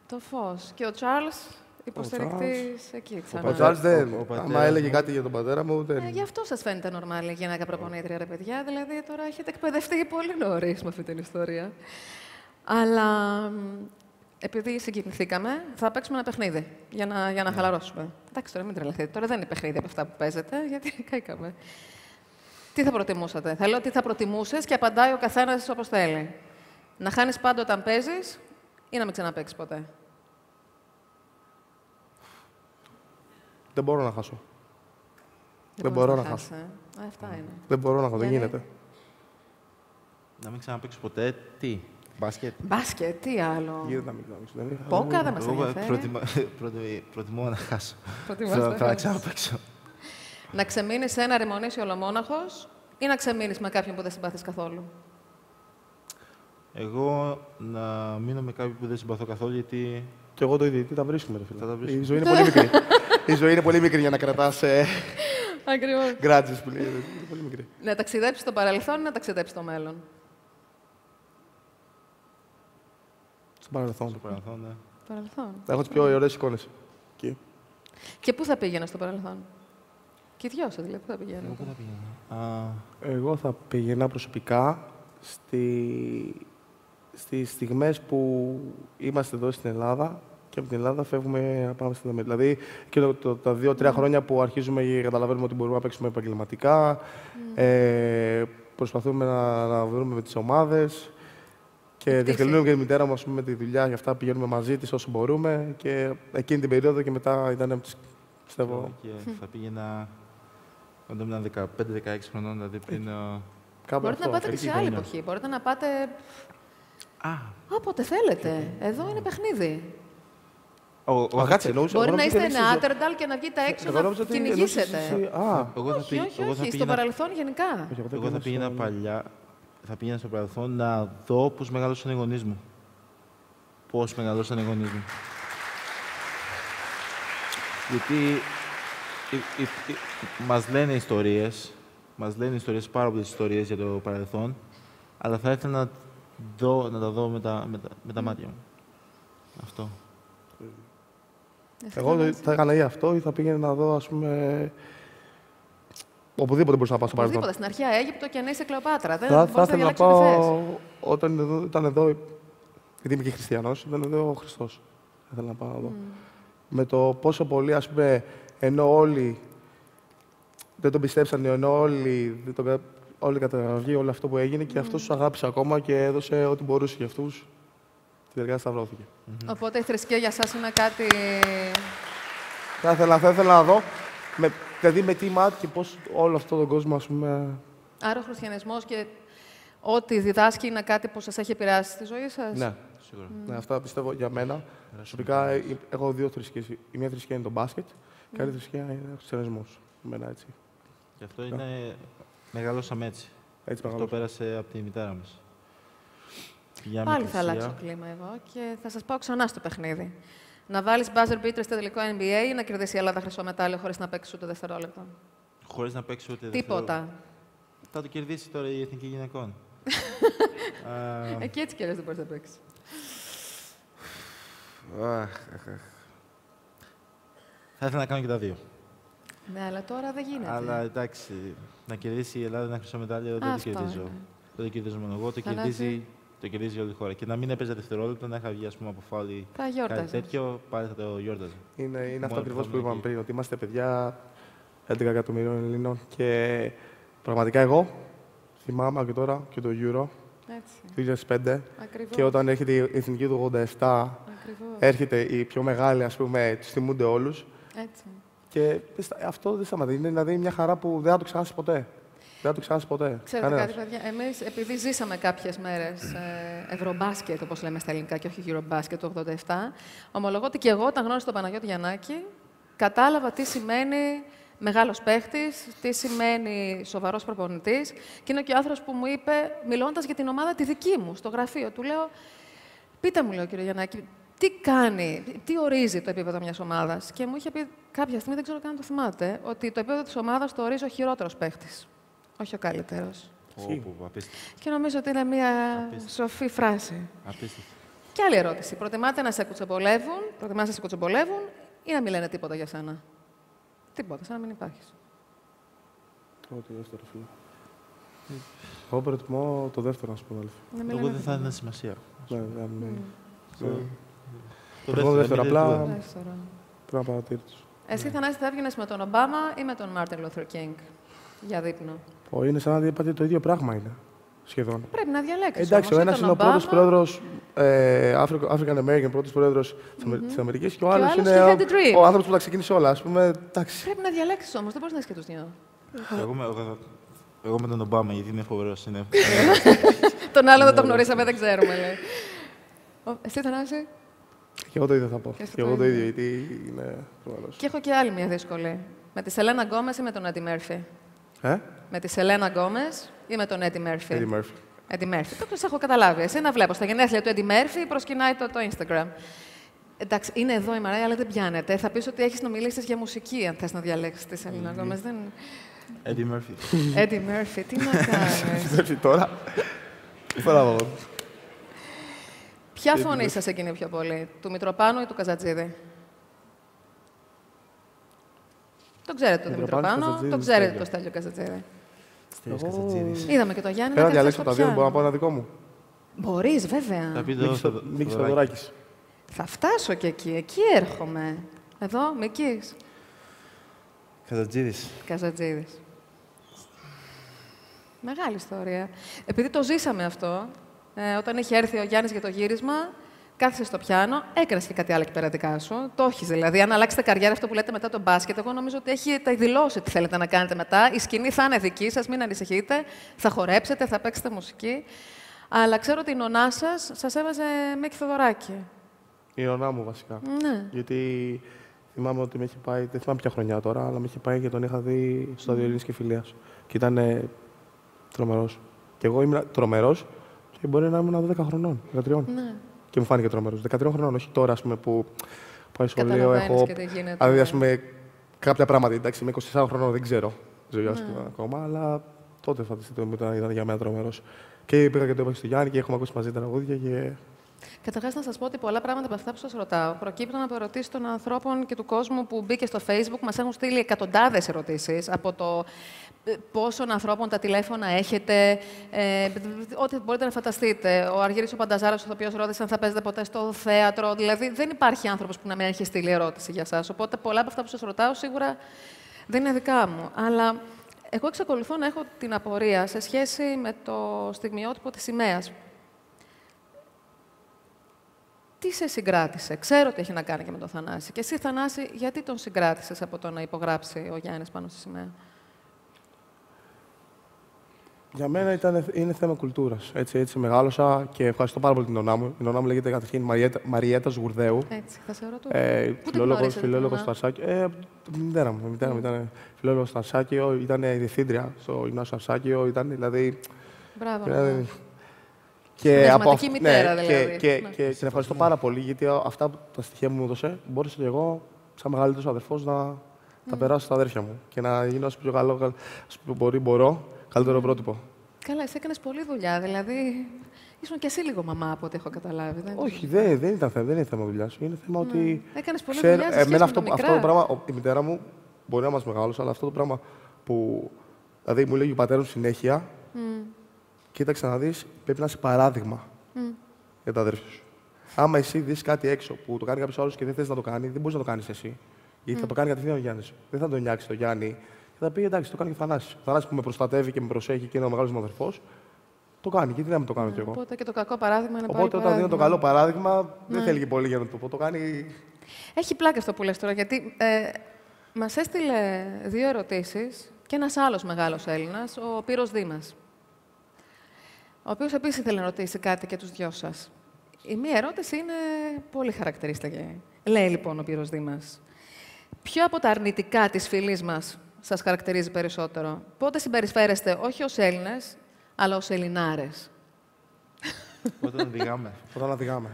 Το φως. Και ο Τσάρλς, υποστηρικτής εκεί. Ο Τσάρλς δεν. Άμα έλεγε κάτι για τον πατέρα μου, δεν. Γι' αυτό σας φαίνεται νορμάλ η γυναίκα προπονήτρια, ρε παιδιά. Δηλαδή τώρα έχετε εκπαιδευτεί πολύ νωρίς με αυτή την ιστορία. Αλλά επειδή συγκινηθήκαμε, θα παίξουμε ένα παιχνίδι για να χαλαρώσουμε. Εντάξει, τώρα μην τρελαθείτε. Τώρα δεν είναι παιχνίδι από αυτά που παίζετε, γιατί καήκαμε. Τι θα προτιμούσατε? Θα λέω τι θα προτιμούσες και απαντάει ο καθένας όπως θέλει. Να χάνεις πάντα όταν παίζεις ή να μην ξαναπαίξεις ποτέ? Δεν μπορώ να χάσω. Δεν μπορώ να χάσω. Αυτά είναι. Δεν μπορώ να χάσω, δεν γίνεται. Να μην ξαναπαίξω ποτέ. Τι, μπάσκετ. Μπάσκετ, τι άλλο? Γίνεται να μην ξαναπαίξω. Πόκα δεν μας ενδιαφέρει. Προτιμώ να χάσω. Θα ξαναπαίξω. Να ξεμείνεις σε ένα ρημονήσι ολομόναχος ή να ξεμείνεις με κάποιον που δεν συμπαθείς καθόλου? Εγώ να μείνω με κάποιον που δεν συμπαθώ καθόλου, γιατί... Και εγώ το ίδιο, τι τα βρίσκουμε, ρε φίλε. Θα τα βρίσκουμε. Η ζωή είναι πολύ μικρή. Η ζωή είναι πολύ μικρή για να κρατάς Ακριβώς. γκράτζες που λέει. Είναι πολύ μικρή. Να ταξιδέψεις στο παρελθόν ή να ταξιδέψεις στο μέλλον? Στο παρελθόν. Στο παρελθόν, ναι. Παρελθόν. Έχω τις πιο ωραίες εικόνες. Και πού θα πήγαινε στο παρελθόν? Και οι δυο σας, δηλαδή, πού θα πήγαινε? Εγώ πού θα πήγαινα? Εγώ θα πήγαινα προσωπικά στις στιγμές που είμαστε εδώ στην Ελλάδα και από την Ελλάδα φεύγουμε να πάμε στην Αμερική. Δηλαδή, και τα 2-3 χρόνια που αρχίζουμε και καταλαβαίνουμε ότι μπορούμε να παίξουμε επαγγελματικά, προσπαθούμε να βρούμε με τις ομάδες και διευκολύνουμε και τη μητέρα μου με τη δουλειά, για αυτά πηγαίνουμε μαζί της όσο μπορούμε και εκείνη την περίοδο και μετά ήταν, πιστεύω... Και θα πήγαινα όταν ήμουν 15-16 χρονών, δηλαδή πριν... Μπορείτε να πάτε και σε άλλη εποχή. Μπορείτε να πάτε... Όποτε θέλετε. Εδώ είναι παιχνίδι. Μπορεί να είστε Νεάτερνταλ και να βγείτε έξω να κυνηγήσετε. Όχι, στο παρελθόν γενικά. Εγώ θα πήγαινα παλιά, θα πήγαινα στο παρελθόν να δω πώς μεγαλώσαν οι γονείς μου. Πώς μεγαλώσαν οι γονείς μου. Γιατί μας λένε ιστορίες, πάρα πολλές ιστορίες για το παρελθόν, αλλά θα ήθελα να τα δω με τα μάτια μου. Αυτό. Εγώ θα έκανα ή αυτό ή θα πήγαινα να δω, ας πούμε, οπουδήποτε μπορούσα να πάω στο παρελθόν. Οπουδήποτε, στην αρχαία Αίγυπτο και να είσαι Κλεοπάτρα. Θα ήθελα να πάω όταν ήταν εδώ, γιατί είμαι και χριστιανός, ήταν εδώ ο Χριστός. Θα ήθελα να πάω εδώ. Με το πόσο πολύ, ας πούμε, ενώ όλοι δεν τον πιστέψαν, ενώ όλοι καταγραφεί όλο αυτό που έγινε και αυτός τους αγάπησε ακόμα και έδωσε ό,τι μπορούσε για αυτούς. Τη τελικά σταυρώθηκε. Οπότε η θρησκεία για σας είναι κάτι... Θα ήθελα να δω, δηλαδή με τι μάτι και πώς όλο αυτό τον κόσμο, ας πούμε... Άρα ο χριστιανισμός και ό,τι διδάσκει είναι κάτι που σας έχει επηρεάσει στη ζωή σας. Ναι, σίγουρα. Ναι, αυτά πιστεύω για μένα. Προσωπικά έχω δύο θρησκείες. Η μία θρησκεία είναι το μπάσκετ και η άλλη θρησκεία είναι ο χριστιανισμός. Εμένα έτσι. Γι' αυτό είναι... Μεγαλώσαμε έτσι. Αυτό πέρασε από τη μητέρα μας. Πάλι θα αλλάξω το κλίμα εγώ και θα σας πάω ξανά στο παιχνίδι. Να βάλεις buzzer beater στο τελικό NBA ή να κερδίσει η Ελλάδα χρυσό μετάλλιο χωρίς να παίξει ούτε δευτερόλεπτο? Χωρίς να παίξει ούτε τίποτα. Δευτερόλεπτο. Θα το κερδίσει τώρα η Εθνική Γυναικών. Εκεί έτσι κι αλλιώς δεν μπορείς να παίξεις. Θα ήθελα να κάνω και τα δύο. Ναι, αλλά τώρα δεν γίνεται. Αλλά εντάξει, να κερδίσει η Ελλάδα ένα χρυσό μετάλλιο δεν το κερδίζω. Δεν το κερδίζω μόνο εγώ, το κερδίζει όλη η χώρα. Και να μην έπαιζε δευτερόλεπτο, να είχα βγει από φάουλη κάτι τέτοιο, πάλι θα το γιόρταζα. Είναι αυτό ακριβώς που είπαμε πριν, ότι είμαστε παιδιά 11 εκατομμυρίων Ελλήνων και πραγματικά εγώ θυμάμαι και τώρα και το Euro Έτσι. 2005. Ακριβώς. Και όταν έρχεται η εθνική του 87, έρχεται η πιο μεγάλη, ας πούμε, τους θυμούνται όλους. Έτσι. Και αυτό δεν σταματάει. Είναι δηλαδή μια χαρά που δεν θα το ξεχάσει ποτέ. Δεν θα το ξεχάσει ποτέ. Ξέρετε κάτι, παιδιά, εμείς επειδή ζήσαμε κάποιες μέρες ευρωμπάσκετ, όπως λέμε στα ελληνικά, και όχι γυρομπάσκετ το 87, ομολογώ ότι και εγώ, όταν γνώρισα τον Παναγιώτη Γιαννάκη, κατάλαβα τι σημαίνει μεγάλος παίχτης, τι σημαίνει σοβαρός προπονητής. Και είναι και ο άνθρωπος που μου είπε, μιλώντας για την ομάδα τη δική μου, στο γραφείο, του λέω, πείτε μου, λέω, κύριε Γιαννάκη, τι κάνει, τι ορίζει το επίπεδο μιας ομάδας. Και μου είχε πει κάποια στιγμή, δεν ξέρω καν αν το θυμάται, ότι το επίπεδο της ομάδας το ορίζει ο χειρότερος παίχτης, όχι ο καλύτερος. Και νομίζω ότι είναι μια σοφή φράση. Απίστευτο. Και άλλη ερώτηση. Προτιμάς να σε κουτσομπολεύουν ή να μην λένε τίποτα για σένα? Τίποτα, σαν να μην υπάρχεις. Το δεύτερο, φίλε. Εγώ προτιμώ το δεύτερο, να σου πω, αλήθεια. Εγώ δεν θα έδινα σημασία. Ναι. Το δεύτερο, απλά πρέπει να παρατήρητο. Εσύ, Θανάση, θα έβγαινες με τον Ομπάμα ή με τον Μάρτιν Λούθερ Κίνγκ για δείπνο? Είναι σαν να είπατε το ίδιο πράγμα είναι. Σχεδόν. Πρέπει να διαλέξεις. Εντάξει, ο ένας είναι ο πρώτος Obama, πρόεδρος, African American, πρώτος πρόεδρος της Αμερικής, και ο άλλος είναι ο άνθρωπος που τα ξεκίνησε όλα. Ας πούμε, εντάξει. Πρέπει να διαλέξεις όμως, δεν μπορείς να είσαι και τους δύο. Εγώ με τον Ομπάμα, γιατί είναι φοβερός. Τον άλλο δεν τον γνωρίσαμε, δεν ξέρουμε, λέει. Εσύ, Θανάση? Και εγώ το ίδιο θα πω. Και εγώ το ίδιο, γιατί είναι φοβερός. Και έχω και άλλη μια δύσκολη. Με τη Σελένα Γκόμες ή με τον Έντι Μέρφυ? Με τη Σελένα Γκόμες ή με τον Έντι Μέρφυ? Έντι Μέρφυ. Το έχω καταλάβει. Εσύ να βλέπω. Στα γενέθλια του Έντι Μέρφυ προσκυνάει το Instagram. Εντάξει, είναι εδώ η Μαρία, αλλά δεν πιάνεται. Θα πεις ότι έχεις να μιλήσεις για μουσική, αν θες να διαλέξεις τη Σελένα Γκόμες. Έντι Μέρφυ. Έντι Μέρφυ, τι να κάνεις. Μέρφυ τώρα. Μπράβο. Ποια φωνή σας εκείνη πιο πολύ, του Μητροπάνου ή του Καζατζίδη? Το ξέρετε τον Μητροπάνο, το ξέρετε το Στέλιο Καζατζίδη. Είδαμε και το Γιάννη. Θέλω να διαλέξω τα δύο, μπορώ να πω ένα δικό μου. Μπορείς, βέβαια. Μίκης Θεοδωράκης. Θα φτάσω και εκεί, εκεί έρχομαι. Εδώ, Μίκης. Καζατζίδης. Μεγάλη ιστορία. Επειδή το ζήσαμε αυτό, όταν είχε έρθει ο Γιάννης για το γύρισμα, κάθισε στο πιάνο, έκανες και κάτι άλλο εκπαιδευτικά σου. Το έχεις δηλαδή. Αν αλλάξετε καριέρα, αυτό που λέτε μετά τον μπάσκετ, εγώ νομίζω ότι έχετε δηλώσει τι θέλετε να κάνετε μετά. Η σκηνή θα είναι δική σας, μην ανησυχείτε. Θα χορέψετε, θα παίξετε μουσική. Αλλά ξέρω ότι η νονά σας έβαζε Μίκη Θεοδωράκη. Η νονά μου, βασικά. Ναι. Γιατί θυμάμαι ότι με είχε πάει, δεν θυμάμαι ποια χρονιά τώρα, αλλά με είχε πάει και τον είχα δει στο Διολίνης και Φιλίας. Και ήταν τρομερός. Και εγώ ήμουν τρομερός και μπορεί να ήμουν 12 χρονών, 13. Ναι. Και μου φάνηκε τρομερός. 13 χρονών, όχι τώρα, ας πούμε, που πάει σχολείο, έχω. Δηλαδή, ας πούμε, κάποια πράγματα. Εντάξει, είμαι 24 χρονών, δεν ξέρω ζωή ακόμα, αλλά τότε φανταστείτε ότι ήταν για μένα τρομερός. Και πήγα και το είπα στο Γιάννη και έχουμε ακούσει μαζί τραγούδια. Και... Καταρχάς, να σας πω ότι πολλά πράγματα από αυτά που σας ρωτάω προκύπτουν από ερωτήσεις των ανθρώπων και του κόσμου που μπήκε στο Facebook. Μας έχουν στείλει εκατοντάδες ερωτήσεις από το πόσων ανθρώπων τα τηλέφωνα έχετε, ό,τι μπορείτε να φανταστείτε. Ο Αργύρης ο Πανταζάρας, ο οποίος ρώτησε αν θα παίζετε ποτέ στο θέατρο. Δηλαδή, δεν υπάρχει άνθρωπος που να μην έχει στείλει ερώτηση για σας. Οπότε, πολλά από αυτά που σας ρωτάω σίγουρα δεν είναι δικά μου. Αλλά εγώ εξακολουθώ να έχω την απορία σε σχέση με το στιγμιότυπο της σημαίας. Τι σε συγκράτησε? Ξέρω ότι έχει να κάνει και με τον Θανάση. Και εσύ, Θανάση, γιατί τον συγκράτησες από το να υπογράψει ο Γιάννης πάνω στη σημαία? Για μένα είναι θέμα κουλτούρας. Έτσι μεγάλωσα και ευχαριστώ πάρα πολύ την νονά μου. Η νονά μου λέγεται καταρχήν Μαριέτα Ζγουρδαίου. Έτσι, θα σε ρωτώ. Φιλόλογος στο Αρσάκιο. Τη μητέρα μου ήταν φιλόλογος στο Αρσάκιο, ήταν η διευθύντρια στο Γυμνάσιο Αρσάκιο, ήταν δηλαδή... Μπράβο. Και μητέρα, δηλαδή. Και την ευχαριστώ πάρα πολύ, γιατί αυτά τα στοιχεία μου έδωσε, μπόρεσα και εγώ, σαν μεγαλύτερος αδερφός, να τα περάσω στα αδέρφια μου και να γίνω όσο πιο καλό μπορώ, καλύτερο πρότυπο. Καλά, εσύ έκανες πολλή δουλειά, δηλαδή ήσουν κι εσύ λίγο μαμά από ό,τι έχω καταλάβει. Όχι, δεν είναι θέμα δουλειάς. Είναι θέμα ότι. Έκανες πολλή δουλειά σε σχέση με το μικρά. Αυτό το πράγμα, η μητέρα μου μπορεί να μας μεγάλωσε, αλλά αυτό το πράγμα που. Δηλαδή μου λέγει ο πατέρας μου συνέχεια. Κοίταξε να δεις, πρέπει να είσαι παράδειγμα για τα αδέρφια σου. Άμα εσύ δεις κάτι έξω που το κάνει κάποιος άλλος και δεν θες να το κάνει, δεν μπορείς να το κάνεις εσύ. Γιατί θα το κάνει κατευθείαν ο Γιάννης. Δεν θα τον νιάξει το Γιάννη. Και θα πει εντάξει, το κάνει και ο Θανάσης. Ο Θανάσης που με προστατεύει και με προσέχει και είναι ο μεγάλος μου αδερφός. το κάνει. Γιατί να μην το κάνω κι εγώ. Οπότε και το κακό παράδειγμα είναι πάλι Οπότε όταν δίνω το καλό παράδειγμα, δεν θέλει και πολύ για να το πω. Το κάνει. Έχει πλάκα αυτό που λες τώρα, γιατί μας έστειλε 2 ερωτήσεις και ένας άλλος μεγάλος Έλληνας, ο Πύρος Δήμας, ο οποίος επίσης ήθελε να ρωτήσει κάτι και τους δυο σας. Η μία ερώτηση είναι πολύ χαρακτηριστική. Λέει λοιπόν ο Πύρος Δήμας, ποιο από τα αρνητικά της φυλής μας σας χαρακτηρίζει περισσότερο? Πότε συμπεριφέρεστε όχι ως Έλληνες, αλλά ως Ελληνάρες? Όταν οδηγάμε. Όταν οδηγάμε.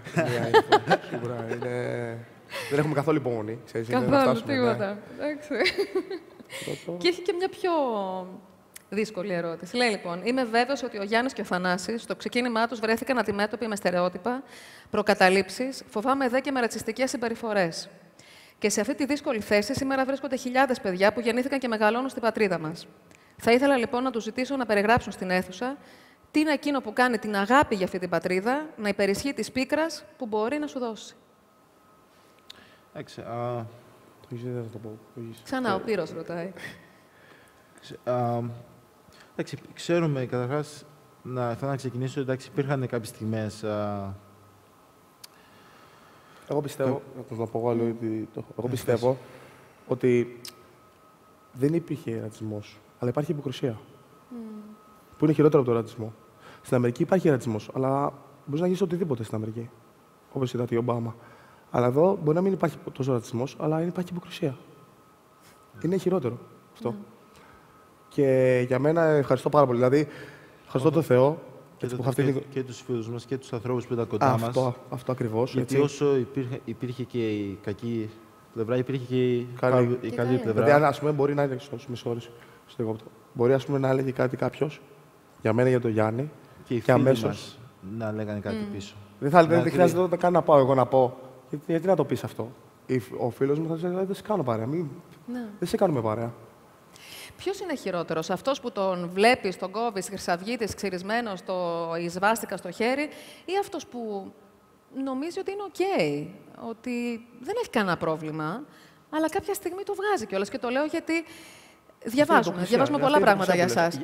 Σίγουρα είναι. Δεν έχουμε καθόλου υπομονή. Καθόλου, τίποτα. Και έχει και μια πιο δύσκολη ερώτηση. Λέει λοιπόν, είμαι βέβαιος ότι ο Γιάννης και ο Θανάσης στο ξεκίνημά τους βρέθηκαν αντιμέτωποι με στερεότυπα, προκαταλήψεις, φοβάμαι δε και με ρατσιστικές συμπεριφορές. Και σε αυτή τη δύσκολη θέση σήμερα βρίσκονται χιλιάδες παιδιά που γεννήθηκαν και μεγαλώνουν στην πατρίδα μας. Θα ήθελα λοιπόν να τους ζητήσω να περιγράψουν στην αίθουσα τι είναι εκείνο που κάνει την αγάπη για αυτή την πατρίδα να υπερισχύει της πίκρας που μπορεί να σου δώσει. Εντάξει. Το έχεις, δεν θα το πω. Ξανά ο Πύρος ρωτάει. Εντάξει, ξέρουμε καταρχάς, θέλω να ξεκινήσω, εντάξει, υπήρχαν κάποιες στιγμές. Εγώ πιστεύω, να το πω άλλο, εγώ πιστεύω ότι δεν υπήρχε ρατσισμός, αλλά υπάρχει υποκρισία. Που είναι χειρότερο από τον ρατσισμό. Στην Αμερική υπάρχει ρατσισμός, αλλά μπορεί να γίνει οτιδήποτε στην Αμερική. Όπως είδατε η Ομπάμα. Αλλά εδώ μπορεί να μην υπάρχει τόσο ρατσισμός, αλλά υπάρχει υποκρισία. Είναι χειρότερο αυτό. Και για μένα ευχαριστώ πάρα πολύ. Δηλαδή, ευχαριστώ τον Θεό. Και τους φίλους μας και τους ανθρώπους που ήταν κοντά μας. Αυτό ακριβώς. Γιατί όσο υπήρχε και η κακή πλευρά, υπήρχε και η καλή πλευρά. Δηλαδή, ας πούμε, μπορεί να είναι. Μπορεί να έλεγε κάτι κάποιος για μένα, για τον Γιάννη. Και οι φίλοι μας να λέγανε κάτι πίσω. Δεν χρειάζεται καν να πάω εγώ να πω. Γιατί να το πεις αυτό? Ο φίλος μου θα λέει: δεν σε κάνω παρέα. Δεν σε κάνουμε παρέα. Ποιος είναι χειρότερος, αυτός που τον βλέπεις, τον κόβεις, χρυσαυγίτης, ξυρισμένος, η σβάστηκα στο χέρι, ή αυτός που νομίζει ότι είναι οκ, ότι δεν έχει κανένα πρόβλημα, αλλά κάποια στιγμή το βγάζει κιόλας. Και το λέω γιατί διαβάζουμε πολλά πράγματα για εσάς.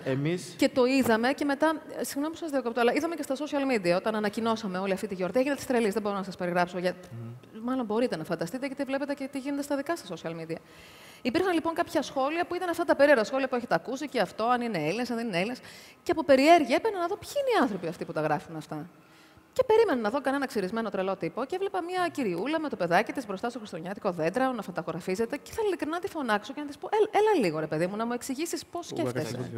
Και το είδαμε και μετά, συγγνώμη που σας διακόπτω, αλλά είδαμε και στα social media, όταν ανακοινώσαμε όλη αυτή τη γιορτή, έγινε της τρελής, δεν μπορώ να σας περιγράψω, μάλλον μπορείτε να φανταστείτε, γιατί βλέπετε και τι γίνεται στα δικά σας social media. Υπήρχαν λοιπόν κάποια σχόλια που ήταν αυτά τα περίεργα σχόλια που έχετε ακούσει και αυτό, αν είναι Έλληνες, αν δεν είναι Έλληνες. Και από περιέργεια έπαιρνα να δω ποιοι είναι οι άνθρωποι αυτοί που τα γράφουν αυτά. Και περίμενα να δω κανένα ξυρισμένο τρελό τύπο και έβλεπα μια κυριούλα με το παιδάκι της μπροστά στο χριστουγεννιάτικο δέντρα να φωτογραφίζεται. Και ήθελα ειλικρινά να τη φωνάξω και να της πω: έλα λίγο, ρε παιδί μου, να μου εξηγήσεις πώς σκέφτεσαι.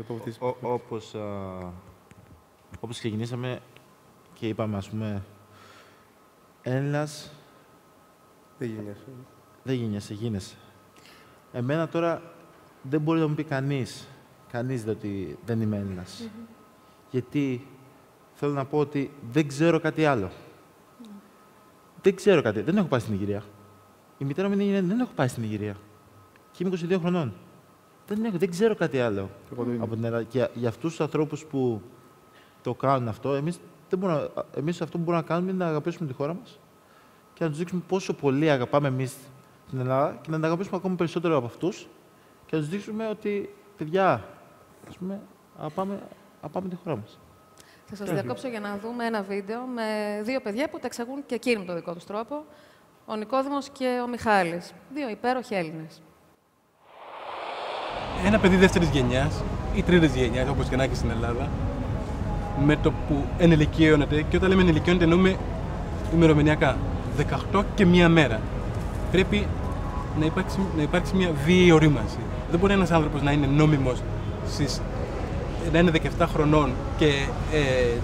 Όπως ξεκινήσαμε και είπαμε, ας πούμε, Έλληνας. Δεν γίνεσαι, γίνεσαι. Εμένα τώρα δεν μπορεί να μου πει κανείς ότι δεν είμαι Έλληνας. Γιατί θέλω να πω ότι δεν ξέρω κάτι άλλο. Δεν ξέρω κάτι. Δεν έχω πάει στην Νιγηρία. Η μητέρα μου είναι Νιγηριανή, δεν έχω πάει στην Νιγηρία. Και είμαι 22 χρονών. Δεν ξέρω κάτι άλλο από την Ελλάδα. Και για αυτούς τους ανθρώπους που το κάνουν αυτό, εμείς αυτό που μπορούμε να κάνουμε είναι να αγαπήσουμε τη χώρα μας και να τους δείξουμε πόσο πολύ αγαπάμε εμείς την Ελλάδα και να την αγαπήσουμε ακόμα περισσότερο από αυτούς και να τους δείξουμε ότι, παιδιά, ας πούμε, αγαπάμε τη χώρα μας. Θα σας διακόψω για να δούμε ένα βίντεο με 2 παιδιά που τα εξαγούν και εκείνοι με τον δικό τους τρόπο. Ο Νικόδημος και ο Μιχάλης. 2 υπέροχοι Έλληνες. Ένα παιδί δεύτερης γενιάς ή τρίτης γενιάς, όπως και να έχει στην Ελλάδα, με το που ενηλικιώνεται, και όταν λέμε ενηλικιώνεται εννοούμε ημερομηνιακά, 18 και 1 μέρα. Πρέπει να υπάρξει μια βίαιη ορίμανση. Δεν μπορεί ένας άνθρωπος να είναι νόμιμος να είναι 17 χρονών και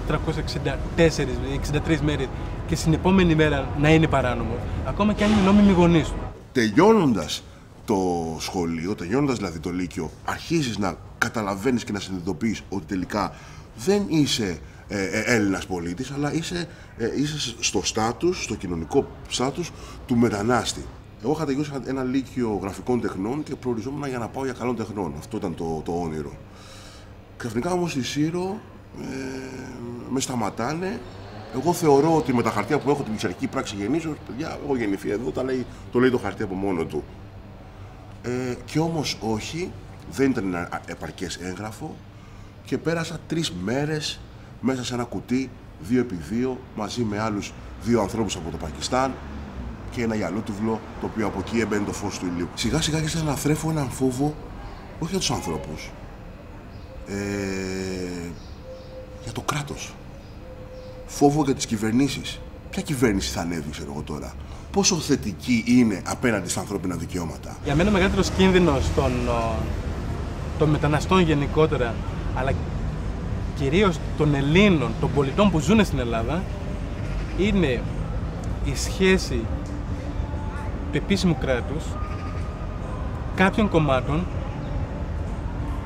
364-63 μέρες και στην επόμενη μέρα να είναι παράνομο, ακόμα και αν είναι νόμιμοι γονείς του. Τελειώνοντας το σχολείο, τελειώνοντας δηλαδή το Λύκειο, αρχίζεις να καταλαβαίνεις και να συνειδητοποιείς ότι τελικά δεν είσαι Έλληνας πολίτης, αλλά είσαι στο στάτους, στο κοινωνικό στάτους του μετανάστη. Εγώ είχα τελειώσει ένα Λύκειο γραφικών τεχνών και προοριζόμουν για να πάω για καλών τεχνών. Αυτό ήταν το όνειρο. Ξαφνικά όμως στη Σύρο με σταματάνε. Εγώ θεωρώ ότι με τα χαρτιά που έχω την πειθαρχική πράξη γεννήσεως, παιδιά, έχω γεννηθεί εδώ, το λέει το χαρτί από μόνο του. Και όμως όχι, δεν ήταν ένα επαρκές έγγραφο και πέρασα 3 μέρες μέσα σε ένα κουτί 2x2 μαζί με άλλους 2 ανθρώπους από το Πακιστάν και ένα γυαλότουβλο το οποίο από εκεί έμπαινε το φως του ηλίου. Σιγά σιγά άρχισα να θρέφω έναν φόβο όχι για τους ανθρώπους, για το κράτος. Φόβο για τις κυβερνήσεις. Ποια κυβέρνηση θα ανέβει, ξέρω εγώ τώρα. Πόσο θετική είναι απέναντι στα ανθρώπινα δικαιώματα. Για μένα ο μεγαλύτερος κίνδυνος των μεταναστών γενικότερα, αλλά κυρίως των Ελλήνων, των πολιτών που ζουν στην Ελλάδα, είναι η σχέση του επίσημου κράτους, κάποιων κομμάτων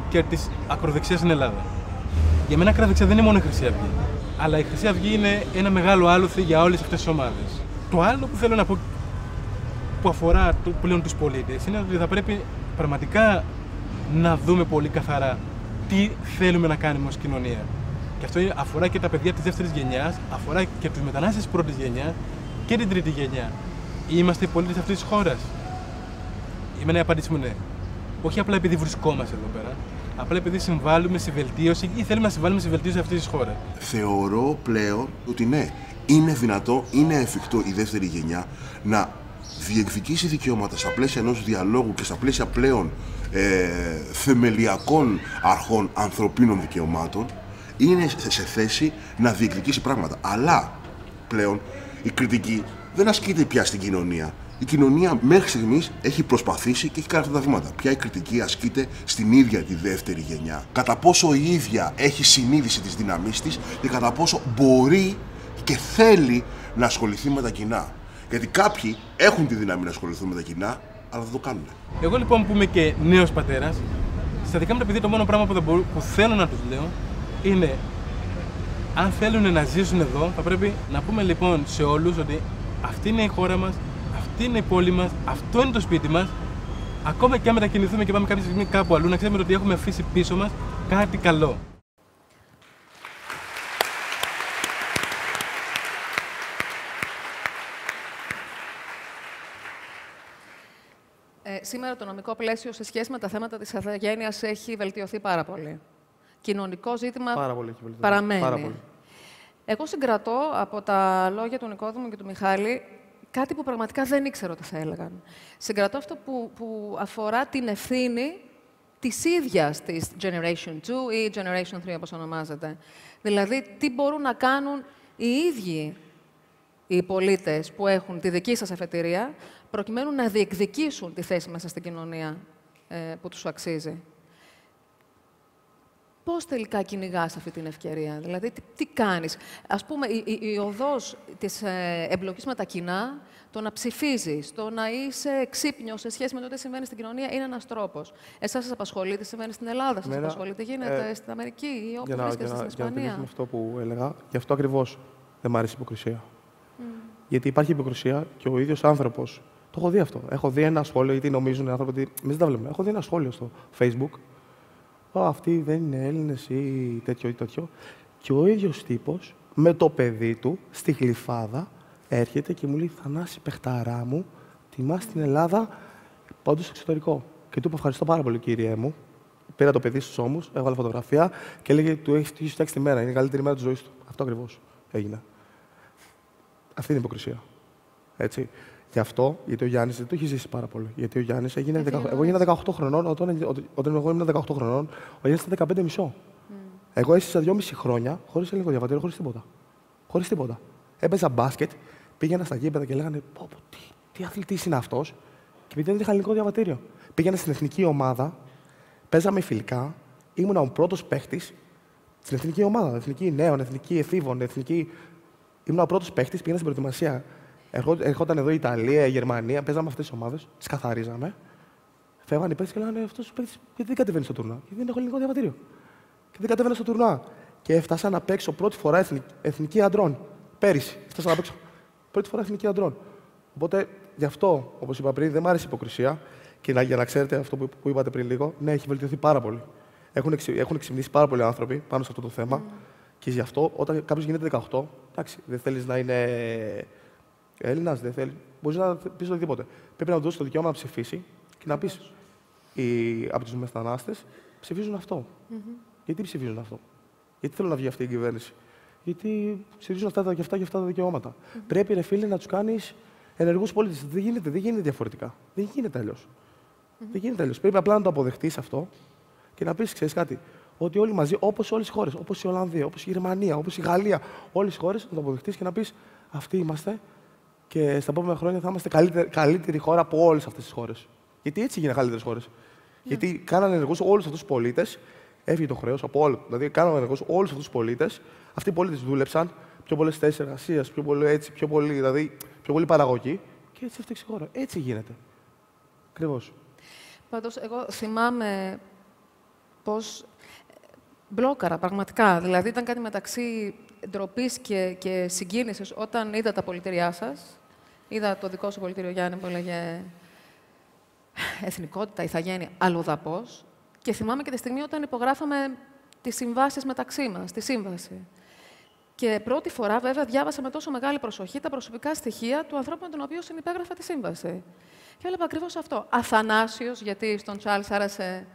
και της ακροδεξιάς στην Ελλάδα. Για μένα ακροδεξιά δεν είναι μόνο η Χρυσή Αυγή, αλλά η Χρυσή Αυγή είναι ένα μεγάλο άλοθη για όλες αυτές τις ομάδες. Το άλλο που θέλω να πω που αφορά πλέον τους πολίτες είναι ότι θα πρέπει πραγματικά να δούμε πολύ καθαρά τι θέλουμε να κάνουμε ως κοινωνία. Και αυτό αφορά και τα παιδιά της δεύτερης γενιάς, αφορά και τους μετανάστες της πρώτης γενιάς και την τρίτη γενιά. Είμαστε οι πολίτες αυτής της χώρας. Η απάντηση μου είναι όχι απλά επειδή βρισκόμαστε εδώ πέρα, απλά επειδή συμβάλλουμε στη βελτίωση ή θέλουμε να συμβάλλουμε στη βελτίωση αυτής της χώρας. Θεωρώ πλέον ότι ναι, είναι δυνατό, είναι εφικτό η δεύτερη γενιά να διεκδικήσει δικαιώματα στα πλαίσια ενός διαλόγου και στα πλαίσια πλέον θεμελιακών αρχών ανθρωπίνων δικαιωμάτων, είναι σε θέση να διεκδικήσει πράγματα. Αλλά πλέον η κριτική δεν ασκείται πια στην κοινωνία. Η κοινωνία μέχρι στιγμής έχει προσπαθήσει και έχει κάνει αυτά τα βήματα. Πια η κριτική ασκείται στην ίδια τη δεύτερη γενιά. Κατά πόσο η ίδια έχει συνείδηση της δύναμής της και κατά πόσο μπορεί και θέλει να ασχοληθεί με τα κοινά. Γιατί κάποιοι έχουν τη δύναμη να ασχοληθούν με τα κοινά, αλλά δεν το κάνουν. Εγώ λοιπόν που είμαι και νέος πατέρας, στα δικά μου τα παιδιά το μόνο πράγμα που θέλω να τους λέω είναι αν θέλουν να ζήσουν εδώ, θα πρέπει να πούμε λοιπόν σε όλους ότι αυτή είναι η χώρα μας, αυτή είναι η πόλη μας, αυτό είναι το σπίτι μας. Ακόμα και αν μετακινηθούμε και πάμε κάποια στιγμή κάπου αλλού, να ξέρουμε ότι έχουμε αφήσει πίσω μας κάτι καλό. Σήμερα το νομικό πλαίσιο σε σχέση με τα θέματα της αθαγένειας έχει βελτιωθεί πάρα πολύ. Κοινωνικό ζήτημα παραμένει. Πάρα πολύ. Εγώ συγκρατώ από τα λόγια του Νικόδημου και του Μιχάλη κάτι που πραγματικά δεν ήξερα ότι θα έλεγαν. Συγκρατώ αυτό που αφορά την ευθύνη της ίδιας της Generation 2 ή Generation 3, όπως ονομάζεται. Δηλαδή, τι μπορούν να κάνουν οι ίδιοι οι πολίτες που έχουν τη δική σας αφετηρία, προκειμένου να διεκδικήσουν τη θέση μέσα στην κοινωνία που τους αξίζει. Πώς τελικά κυνηγάς αυτή την ευκαιρία, δηλαδή τι κάνεις. Ας πούμε, η οδός της εμπλοκής με τα κοινά, το να ψηφίζεις, το να είσαι ξύπνιος σε σχέση με το τι συμβαίνει στην κοινωνία, είναι ένας τρόπος. Εσάς σας απασχολεί τι συμβαίνει στην Ελλάδα, σας απασχολεί τι γίνεται στην Αμερική ή όπου βρίσκεστε στην Ισπανία. Για να αυτό που έλεγα, γι' αυτό ακριβώς δεν μ' άρεσε η υποκρισία. Γιατί υπάρχει υποκρισία και ο ίδιος άνθρωπος. Το έχω δει αυτό. Έχω δει ένα σχόλιο, γιατί νομίζουν οι άνθρωποι ότι εμείς δεν τα βλέπουμε. Έχω δει ένα σχόλιο στο Facebook. Αυτοί δεν είναι Έλληνες ή τέτοιο ή τέτοιο. Και ο ίδιος τύπος με το παιδί του στη Γλυφάδα έρχεται και μου λέει: Θανάση, παιχταρά μου, τιμάς στην Ελλάδα παντού στο εξωτερικό. Και του είπα: Ευχαριστώ πάρα πολύ, κύριέ μου. Πήρα το παιδί στους ώμους, έβαλα φωτογραφία και έλεγε: Του έχει φτιάξει τη μέρα. Είναι η καλύτερη μέρα της ζωής του. Αυτό ακριβώς έγινε. Αυτή είναι η υποκρισία. Έτσι. Γι' αυτό, γιατί ο Γιάννης δεν το έχει ζήσει πάρα πολύ. Γιατί ο Γιάννης έγινε. Εγώ έγινα 18 χρονών. Όταν εγώ ήμουν 18 χρονών, ο Γιάννης ήταν 15,5. Εγώ έζησα 2,5 χρόνια χωρίς ελληνικό διαβατήριο, χωρίς τίποτα. Χωρίς τίποτα. Έπαιζα μπάσκετ, πήγαινα στα γήπεδα και λέγανε: τι αθλητής είναι αυτός. Και επειδή δεν είχα ελληνικό διαβατήριο. Πήγαινα στην εθνική ομάδα, παίζαμε φιλικά, ήμουν ο πρώτος παίχτης στην εθνική ομάδα. Εθνική νέων, εθνική εφήβων, εθνική. Ήμουν ο πρώτος παίχτης, πήγαινα στην προετοιμασία. Ερχόταν εδώ η Ιταλία, η Γερμανία, παίζαμε αυτές τις ομάδες, τις καθαρίζαμε. Φεύγανε οι παίκτες και λέγανε: Αυτός ο παίκτης, γιατί δεν κατεβαίνει στο τουρνουά. Γιατί δεν έχω ελληνικό διαβατήριο. Και δεν κατέβαινα στο τουρνουά. Και έφτασα να παίξω πρώτη φορά εθνική αντρών. Πέρυσι. Έφτασα να παίξω πρώτη φορά εθνική αντρών. Οπότε γι' αυτό, όπως είπα πριν, δεν μ' άρεσε η υποκρισία. Και για να ξέρετε αυτό που είπατε πριν λίγο, ναι, έχει βελτιωθεί πάρα πολύ. Έχουν εξυμνήσει πάρα πολλοί άνθρωποι πάνω σε αυτό το θέμα. Και γι' αυτό, όταν κάποιος γίνεται 18, εντάξει, δεν θέλεις να είναι Έλληνας, δεν θέλει. Μπορείς να πεις οτιδήποτε. Πρέπει να του δώσεις το δικαίωμα να ψηφίσει και να πεις από τους μετανάστες ψηφίζουν αυτό. Γιατί ψηφίζουν αυτό. Γιατί θέλουν να βγει αυτή η κυβέρνηση. Γιατί στηρίζουν αυτά και αυτά τα δικαιώματα. Πρέπει, ρε φίλε, να τους κάνεις ενεργούς πολίτες. Δεν γίνεται διαφορετικά. Δεν γίνεται αλλιώς. Δεν γίνεται αλλιώς. Πρέπει απλά να το αποδεχτείς αυτό και να πεις, ξέρεις κάτι, ότι όλοι μαζί, όπως όλες οι χώρες, όπως η Ολλανδία, όπως η Γερμανία, όπως η Γαλλία, όλες οι χώρες, να το αποδεχτείς και να πεις, αυτοί είμαστε και στα επόμενα χρόνια θα είμαστε καλύτερη χώρα από όλες αυτές τις χώρες. Γιατί έτσι γίνανε καλύτερες χώρες. Γιατί κάνανε ενεργούς όλους αυτούς τους πολίτες, έφυγε το χρέος από όλους. Δηλαδή, κάνανε ενεργούς όλους αυτούς τους πολίτες. Αυτοί οι πολίτες δούλεψαν, πιο πολλές θέσεις εργασίας, πιο πολύ παραγωγή και έτσι έφτιαξε η χώρα. Έτσι γίνεται. Ακριβώς. Πάντως, εγώ θυμάμαι πώς μπλόκαρα πραγματικά. Δηλαδή, ήταν κάτι μεταξύ ντροπής και συγκίνησης όταν είδα τα πολιτήριά σας. Είδα το δικό σου πολιτήριο, Γιάννη, που έλεγε εθνικότητα, ηθαγένεια, αλλοδαπός. Και θυμάμαι και τη στιγμή όταν υπογράφαμε τις συμβάσεις μεταξύ μας, τη σύμβαση. Και πρώτη φορά, βέβαια, διάβασα με τόσο μεγάλη προσοχή τα προσωπικά στοιχεία του ανθρώπου με τον οποίο συνυπέγραφα τη σύμβαση. Και έβλεπα ακριβώς αυτό. Αθανάσιος, γιατί στον Τσάρλς άρεσε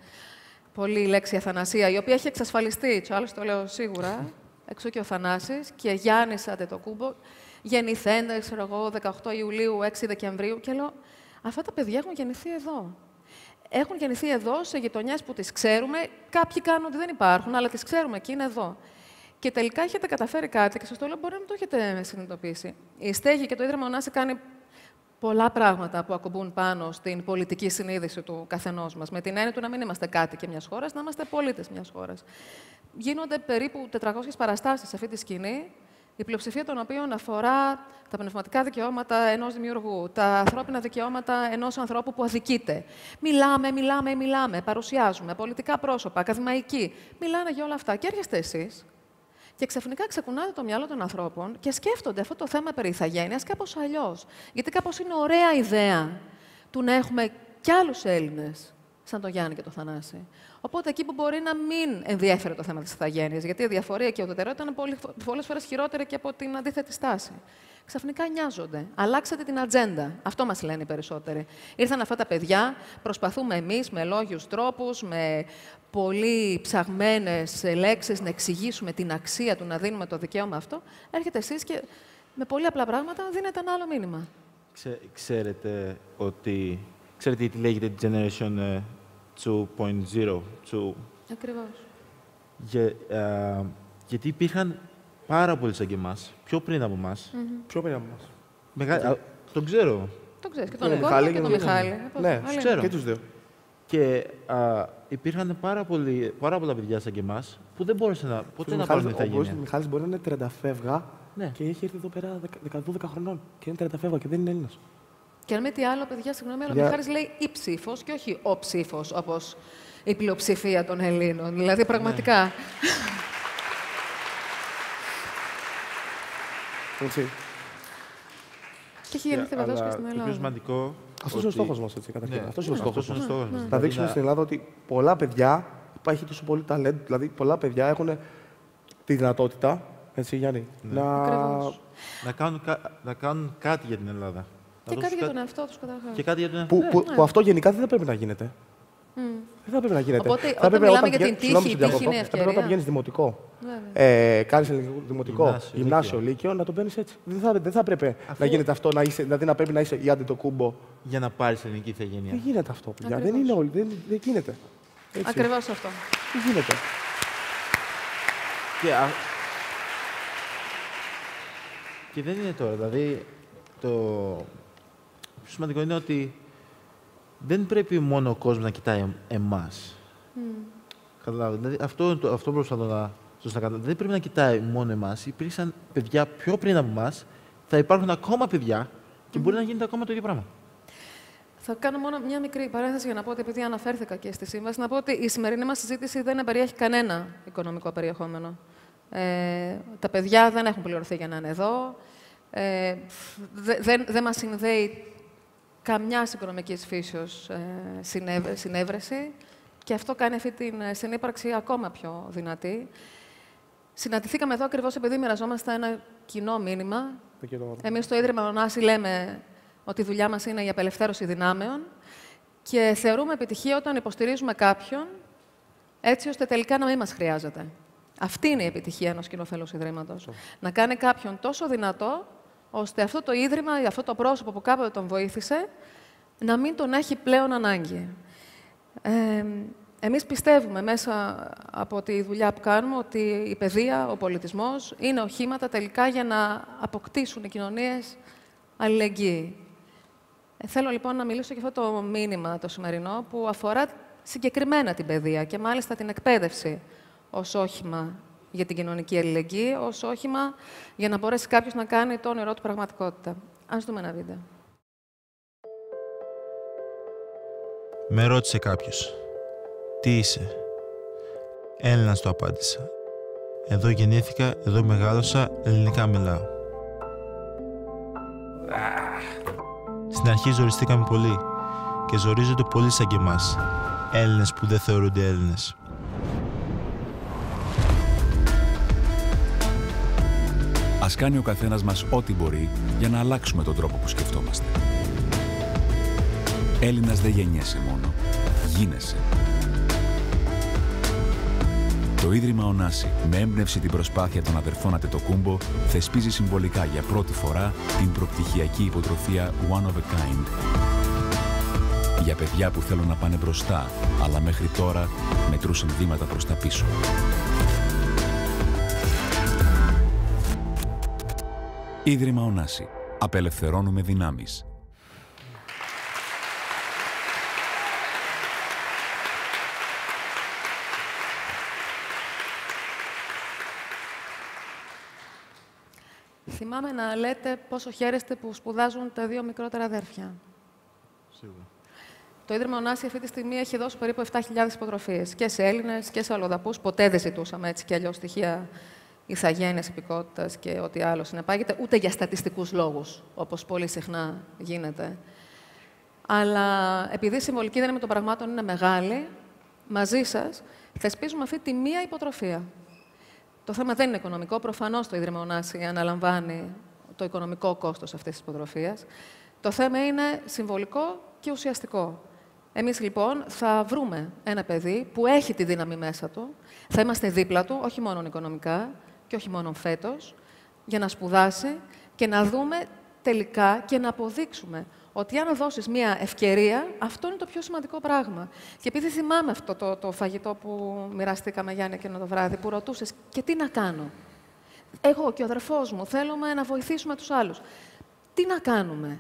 πολύ η λέξη Αθανασία, η οποία έχει εξασφαλιστεί, Τσάρλς το λέω σίγουρα, εξού και ο Θανάσης, και Γιάννης Αντετοκούμπο, γεννηθέντες, ξέρω εγώ, 18 Ιουλίου, 6 Δεκεμβρίου. Και λέω, αυτά τα παιδιά έχουν γεννηθεί εδώ. Έχουν γεννηθεί εδώ, σε γειτονιές που τις ξέρουμε. Κάποιοι κάνουν ότι δεν υπάρχουν, αλλά τις ξέρουμε και είναι εδώ. Και τελικά έχετε καταφέρει κάτι, και σας το λέω, μπορεί να μην το έχετε συνειδητοποιήσει. Η Στέγη και το Ίδρυμα Ωνάση κάνει πολλά πράγματα που ακουμπούν πάνω στην πολιτική συνείδηση του καθενός μας. Με την έννοια του να μην είμαστε κάτοικοι μιας χώρας, να είμαστε πολίτες μιας χώρας. Γίνονται περίπου 400 παραστάσεις σε αυτή τη σκηνή, η πλειοψηφία των οποίων αφορά τα πνευματικά δικαιώματα ενός δημιουργού, τα ανθρώπινα δικαιώματα ενός ανθρώπου που αδικείται. Μιλάμε, παρουσιάζουμε πολιτικά πρόσωπα, ακαδημαϊκοί. Μιλάνε για όλα αυτά. Και έρχεστε εσείς και ξαφνικά ξεκουνάτε το μυαλό των ανθρώπων και σκέφτονται αυτό το θέμα περί ηθαγένειας κάπως αλλιώς. Γιατί κάπως είναι ωραία ιδέα του να έχουμε κι άλλους Έλληνες, σαν τον Γιάννη και τον Θανάση. Οπότε εκεί που μπορεί να μην ενδιέφερε το θέμα της ηθαγένειας, γιατί η διαφορία και η ουδετερότητα είναι πολλές φορές χειρότερη και από την αντίθετη στάση. Ξαφνικά νοιάζονται. Αλλάξατε την ατζέντα. Αυτό μας λένε οι περισσότεροι. Ήρθαν αυτά τα παιδιά, προσπαθούμε εμείς με λόγιους τρόπους, με πολύ ψαγμένες λέξεις να εξηγήσουμε την αξία του να δίνουμε το δικαίωμα αυτό. Έρχεται εσείς και με πολύ απλά πράγματα δίνετε ένα άλλο μήνυμα. Ξέρετε γιατί λέγεται Generation 2.0. Ακριβώς. Γιατί υπήρχαν πάρα πολλοί σαν και εμάς, πιο πριν από εμάς. Πιο πριν από εμάς. Τον ξέρω. Τον ξέρεις και τον Νικόλα και τον Μιχάλη. Ναι, ξέρω. Και τους δύο. Και υπήρχαν πάρα πολλά παιδιά σαν και εμάς που δεν μπόρεσαν ποτέ να πάρουν ηθαγένεια. Ο Μιχάλης μπορεί να είναι 30 φεύγα και έχει έρθει εδώ πέρα 12 χρονών και είναι 30 φεύγα και δεν είναι Έλληνας. Και αν μη τι άλλο, παιδιά, συγγνώμη, αλλά ο Μιχάλης λέει η ψήφος και όχι ο ψήφος, όπως η πλειοψηφία των Ελλήνων. Δηλαδή, πραγματικά. Έτσι. Και έχει γεννηθεί βεβαίως και στην Ελλάδα. Το πιο σημαντικό. Αυτός είναι ο στόχος μας, έτσι, καταρχήν. Αυτός είναι ο στόχος μας. μας. Να δείξουμε στην Ελλάδα ότι πολλά παιδιά, υπάρχει τόσο πολύ ταλέντο, δηλαδή πολλά παιδιά έχουν τη δυνατότητα, έτσι, Γιάννη, να κάνουν κάτι για την Ελλάδα. Και κάτι για τον εαυτό τους, καταρχάς. Και κάτι για τον εαυτό τους. Που αυτό γενικά δεν θα πρέπει να γίνεται. Δεν θα πρέπει να γίνεται. Οπότε, όταν μιλάμε για την τύχη, η τύχη είναι ευκαιρία. Θα πρέπει όταν πηγαίνεις δημοτικό, κάνεις δημοτικό, γυμνάσιο, λύκειο, να το παίρνεις έτσι. Δεν θα πρέπει να γίνεται αυτό, δηλαδή να πρέπει να είσαι η Αντετοκούμπο. Για να πάρεις ελληνική ηθαγένεια. Δεν γίνεται αυτό, παιδιά. Δεν είναι όλοι. Δεν γίνεται. Ακριβώς αυτό. Δεν γίνεται. Και δεν είναι τώρα. Δηλαδή, το πιο σημαντικό είναι ότι δεν πρέπει μόνο ο κόσμος να κοιτάει εμάς. Καταλάβετε. Δηλαδή, αυτό προσπαθώ να σωστά κάνω. Δεν πρέπει να κοιτάει μόνο εμάς. Υπήρξαν παιδιά πιο πριν από εμάς. Θα υπάρχουν ακόμα παιδιά και μπορεί να γίνεται ακόμα το ίδιο πράγμα. Θα κάνω μόνο μια μικρή παρένθεση για να πω ότι, επειδή αναφέρθηκα και στη σύμβαση, να πω ότι η σημερινή μας συζήτηση δεν περιέχει κανένα οικονομικό περιεχόμενο. Τα παιδιά δεν έχουν πληρωθεί για να είναι εδώ. Δεν μας συνδέει καμιά οικονομικής φύσεως συνέβρεση και αυτό κάνει αυτή την συνύπαρξη ακόμα πιο δυνατή. Συναντηθήκαμε εδώ ακριβώς επειδή μοιραζόμαστε ένα κοινό μήνυμα. Εμείς στο Ίδρυμα Ωνάση λέμε ότι η δουλειά μας είναι η απελευθέρωση δυνάμεων και θεωρούμε επιτυχία όταν υποστηρίζουμε κάποιον έτσι ώστε τελικά να μην μας χρειάζεται. Αυτή είναι η επιτυχία ενός κοινοφελούς ιδρύματος. Να κάνει κάποιον τόσο δυνατό, ώστε αυτό το ίδρυμα ή αυτό το πρόσωπο που κάποτε τον βοήθησε, να μην τον έχει πλέον ανάγκη. Εμείς πιστεύουμε μέσα από τη δουλειά που κάνουμε ότι η παιδεία, ο πολιτισμός είναι οχήματα τελικά για να αποκτήσουν οι κοινωνίες αλληλεγγύη. Θέλω λοιπόν να μιλήσω για αυτό το μήνυμα το σημερινό που αφορά συγκεκριμένα την παιδεία και μάλιστα την εκπαίδευση ως όχημα για την κοινωνική αλληλεγγύη, ως όχημα για να μπορέσει κάποιος να κάνει το όνειρό του πραγματικότητα. Ας δούμε ένα βίντεο. Με ρώτησε κάποιος, τι είσαι? Έλληνας του απάντησα. Εδώ γεννήθηκα, εδώ μεγάλωσα, ελληνικά μιλάω. Στην αρχή ζοριστήκαμε πολύ και ζορίζονται πολλοί σαν και εμάς, Έλληνες που δεν θεωρούνται Έλληνες. Ας κάνει ο καθένας μας ό,τι μπορεί για να αλλάξουμε τον τρόπο που σκεφτόμαστε. Έλληνας δεν γεννιέσαι μόνο, γίνεσαι. Το Ίδρυμα Ωνάση, με έμπνευση την προσπάθεια των αδερφών Αντετοκούμπο, θεσπίζει συμβολικά για πρώτη φορά την προπτυχιακή υποτροφία One of a Kind. Για παιδιά που θέλουν να πάνε μπροστά, αλλά μέχρι τώρα μετρούσαν βήματα προς τα πίσω. Ίδρυμα Ωνάση. Απελευθερώνουμε δυνάμεις. Θυμάμαι να λέτε πόσο χαίρεστε που σπουδάζουν τα δύο μικρότερα αδέρφια. Σίγουρα. Το Ίδρυμα Ωνάση αυτή τη στιγμή έχει δώσει περίπου 7.000 υποτροφίες και σε Έλληνες και σε αλλοδαπούς. Ποτέ δεν ζητούσαμε έτσι κι αλλιώς στοιχεία ηθαγένειας, υπηκότητας και ό,τι άλλο συνεπάγεται, ούτε για στατιστικούς λόγους, όπως πολύ συχνά γίνεται. Αλλά επειδή η συμβολική δύναμη των πραγμάτων είναι μεγάλη, μαζί σας θεσπίζουμε αυτή τη μία υποτροφία. Το θέμα δεν είναι οικονομικό. Προφανώς το Ίδρυμα Ωνάση αναλαμβάνει το οικονομικό κόστος αυτής της υποτροφίας. Το θέμα είναι συμβολικό και ουσιαστικό. Εμείς λοιπόν θα βρούμε ένα παιδί που έχει τη δύναμη μέσα του, θα είμαστε δίπλα του, όχι μόνο οικονομικά και όχι μόνο φέτος, για να σπουδάσει και να δούμε τελικά και να αποδείξουμε ότι αν δώσεις μία ευκαιρία, αυτό είναι το πιο σημαντικό πράγμα. Και επειδή θυμάμαι αυτό το φαγητό που μοιραστήκαμε, Γιάννη, εκείνο το βράδυ, που ρωτούσες και τι να κάνω. Εγώ και ο αδερφός μου θέλουμε να βοηθήσουμε τους άλλους. Τι να κάνουμε?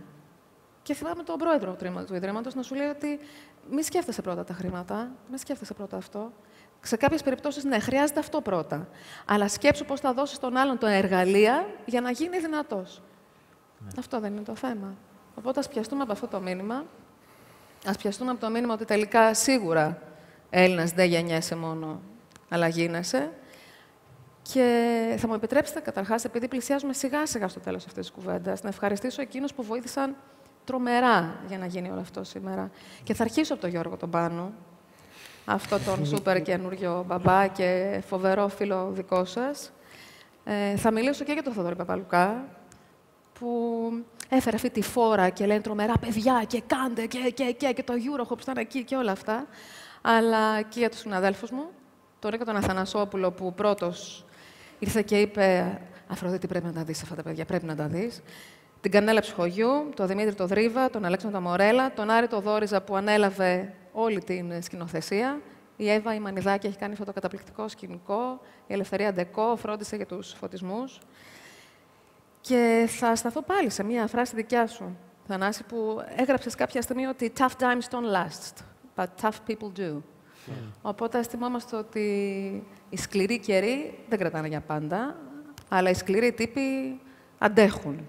Και θυμάμαι τον πρόεδρο του Ιδρύματος να σου λέει ότι μη σκέφτεσαι πρώτα τα χρήματα, μη σκέφτεσαι πρώτα αυτό. Σε κάποιες περιπτώσεις, ναι, χρειάζεται αυτό πρώτα. Αλλά σκέψου πώς θα δώσεις τον άλλον τα εργαλεία για να γίνει δυνατός. Ναι. Αυτό δεν είναι το θέμα. Οπότε ας πιαστούμε από αυτό το μήνυμα. Ας πιαστούμε από το μήνυμα ότι τελικά σίγουρα Έλληνας δεν γεννιέσαι μόνο, αλλά γίνεσαι. Και θα μου επιτρέψετε καταρχάς, επειδή πλησιάζουμε σιγά-σιγά στο τέλος αυτής της κουβέντας, να ευχαριστήσω εκείνους που βοήθησαν τρομερά για να γίνει όλο αυτό σήμερα. Και θα αρχίσω από τον Γιώργο τον Πάνου, αυτό τον σούπερ καινούριο μπαμπά και φοβερό φίλο δικό σας. Θα μιλήσω και για τον Θοδωρή Παπαλουκά, που έφερε αυτή τη φόρα και λένε τρομερά παιδιά και κάντε και το Eurохop που ήταν εκεί και όλα αυτά. Αλλά και για τους συναδέλφους μου, τον Νίκο τον Αθανασόπουλο, που πρώτος ήρθε και είπε «Αφροδίτη, πρέπει να τα δεις αυτά τα παιδιά, πρέπει να τα δεις». Την Κανέλα Ψυχογιού, τον Δημήτρη τον Δρίβα, τον Αλέξανδρο Μορέλα, τον Άρη τον Δόριζα που ανέλαβε όλη την σκηνοθεσία. Η Εύα η Μανιδάκη έχει κάνει αυτό το καταπληκτικό σκηνικό. Η Ελευθερία Ντεκό φρόντισε για τους φωτισμούς. Και θα σταθώ πάλι σε μία φράση δικιά σου, Θανάση, που έγραψες κάποια στιγμή ότι «Tough times don't last, but tough people do». Οπότε ας θυμόμαστε ότι οι σκληροί καιροί δεν κρατάνε για πάντα, αλλά οι σκληροί τύποι αντέχουν.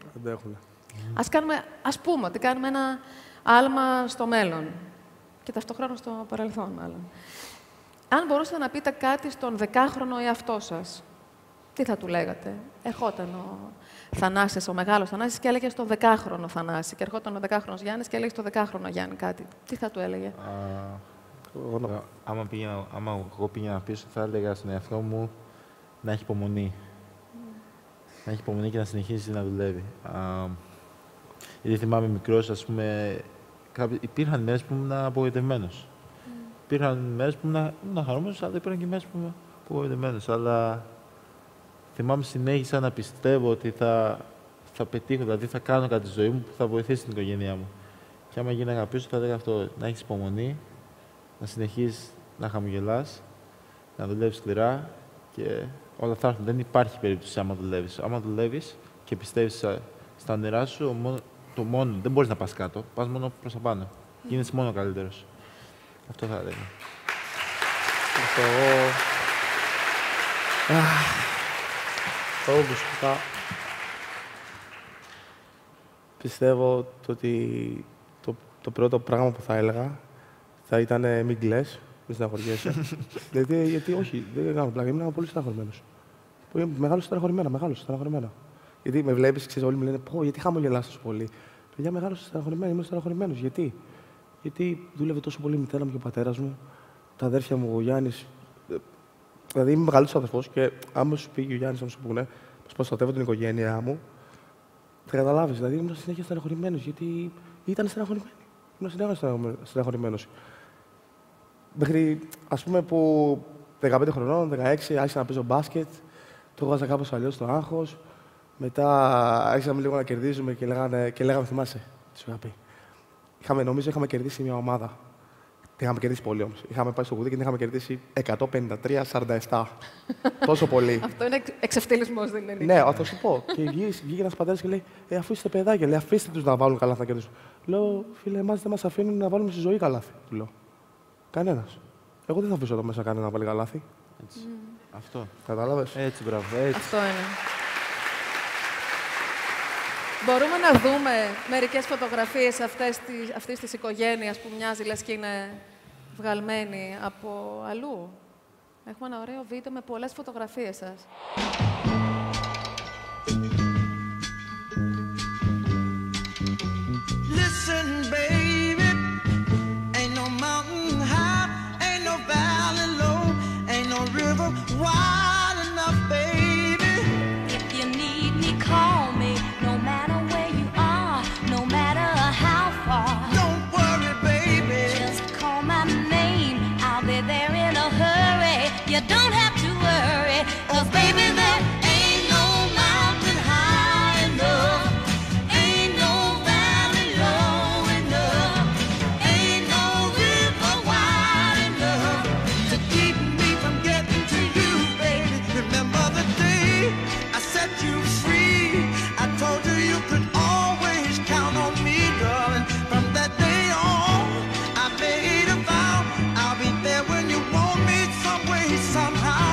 Ας πούμε ότι κάνουμε ένα άλμα στο μέλλον και ταυτόχρονα στο παρελθόν, μάλλον. Αν μπορούσατε να πείτε κάτι στον 10χρονο εαυτό σας, τι θα του λέγατε? Ερχόταν ο Θανάσης, ο μεγάλος Θανάσης, και έλεγε στον 10χρονο Θανάση. Και ερχόταν ο 10χρονος Γιάννης και έλεγε στον 10χρονο Γιάννη κάτι. Τι θα του έλεγε? Άμα εγώ πήγαινα πίσω, θα έλεγα στον εαυτό μου να έχει υπομονή. Να έχει υπομονή και να συνεχίσει να δουλεύει. Γιατί θυμάμαι μικρός, ας πούμε, υπήρχαν μέρες που ήμουν απογοητευμένος. Υπήρχαν μέρες που ήμουν χαρούμενος, αλλά υπήρχαν και μέρες που απογοητευμένος, αλλά θυμάμαι συνέχισα να πιστεύω ότι θα πετύχω, δηλαδή θα κάνω κάτι στη ζωή μου που θα βοηθήσει την οικογένειά μου. Και άμα γίναγα πίσω, θα έλεγα αυτό: να έχεις υπομονή, να συνεχίσεις να χαμογελάς, να δουλεύεις σκληρά και όλα θα έρθουν. Δεν υπάρχει περίπτωση άμα δουλεύεις. Άμα δουλεύεις και πιστεύεις στα όνειρά σου, το μόνο, δεν μπορείς να πας κάτω, πας μόνο προς τα πάνω. Γίνεσαι μόνο καλύτερος. Αυτό θα έλεγα. Εγώ προσωπικά πιστεύω ότι το πρώτο πράγμα που θα έλεγα θα ήταν μην κλαις, μην στεναχωριέσαι. γιατί όχι, δεν κάνω πλάκα, ήμουν πολύ στεναχωρημένος. Μεγάλος στεναχωρημένα. Γιατί με βλέπεις, ξέρεις, όλοι μου λένε πω, γιατί χαμογελάς τόσο πολύ. Παιδιά, μεγάλος στεναχωρημένος, ήμουν στεναχωρημένος. Γιατί δούλευε τόσο πολύ η μητέρα μου και ο πατέρας μου, τα αδέρφια μου, ο Γιάννης. Δηλαδή είμαι μεγαλύτερος αδερφός και άμα σου πει ο Γιάννης, άμα σου πούνε, πως προστατεύω την οικογένειά μου, θα καταλάβεις. Δηλαδή ήμουν συνέχεια στεναχωρημένος, γιατί ήταν στεναχωρημένοι. Ήμουν συνέχεια στεναχωρημένος. Μέχρι, ας πούμε, που 15 χρονών, 16, άρχισα να παίζω μπάσκετ, το έβγαζα κάπως αλλιώς στο άγχος. Μετά άρχισαμε λίγο να κερδίζουμε και λέγαμε, θυμάσαι, τι σου είχα πει. Νομίζω είχαμε κερδίσει μια ομάδα. Την είχαμε κερδίσει πολύ όμως. Είχαμε πάει στο κουδί και την είχαμε κερδίσει 153-47. Τόσο πολύ. Αυτό είναι εξευτελισμός, δεν είναι. Ναι, θα σου πω. Και βγήκε ένας πατέρας και λέει: αφού είστε παιδάκια, λέει, αφήστε τους να βάλουν καλάθι να κερδίσουν. Λέω: φίλε, εμάς δεν μας αφήνουν να βάλουμε στη ζωή καλάθι. Του λέω: κανένας. Εγώ δεν θα αφήσω εδώ μέσα κανένα να βάλει καλάθι. Έτσι. Αυτό. Κατάλαβες. Έτσι, μπράβο. Έτσι. Αυτό είναι. Μπορούμε να δούμε μερικές φωτογραφίες αυτής της οικογένειας που μοιάζει λες και είναι βγαλμένη από αλλού. Έχουμε ένα ωραίο βίντεο με πολλές φωτογραφίες σας. Listen, baby, ain't no mountain high, ain't no valley low, ain't no river wide enough, baby. If you need me, call me, no matter where you are, no matter how far. Don't worry, baby, just call my name, I'll be there in a hurry. You don't have to worry, 'cause baby, there ain't no mountain high enough, ain't no valley low enough, ain't no river wide enough to keep me from getting to you, baby. Remember the day I set you free? I told you you could always count on me, darling. From that day on, I made a vow I'll be there when you want me, some way, somehow.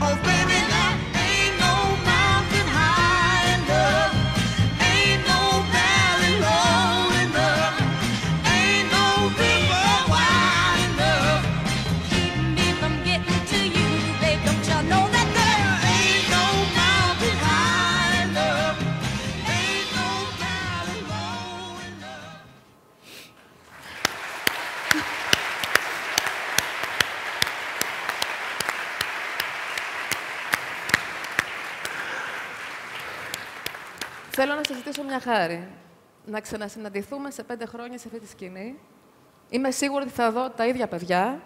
Oh, baby, there ain't no mountain high enough, ain't no valley low enough, ain't no river wide enough. keep me from getting to you, babe. Don't you know that there Ain't no mountain high enough, ain't no valley low enough. Θέλω να σας ζητήσω μια χάρη. Να ξανασυναντηθούμε σε 5 χρόνια σε αυτή τη σκηνή. Είμαι σίγουρη ότι θα δω τα ίδια παιδιά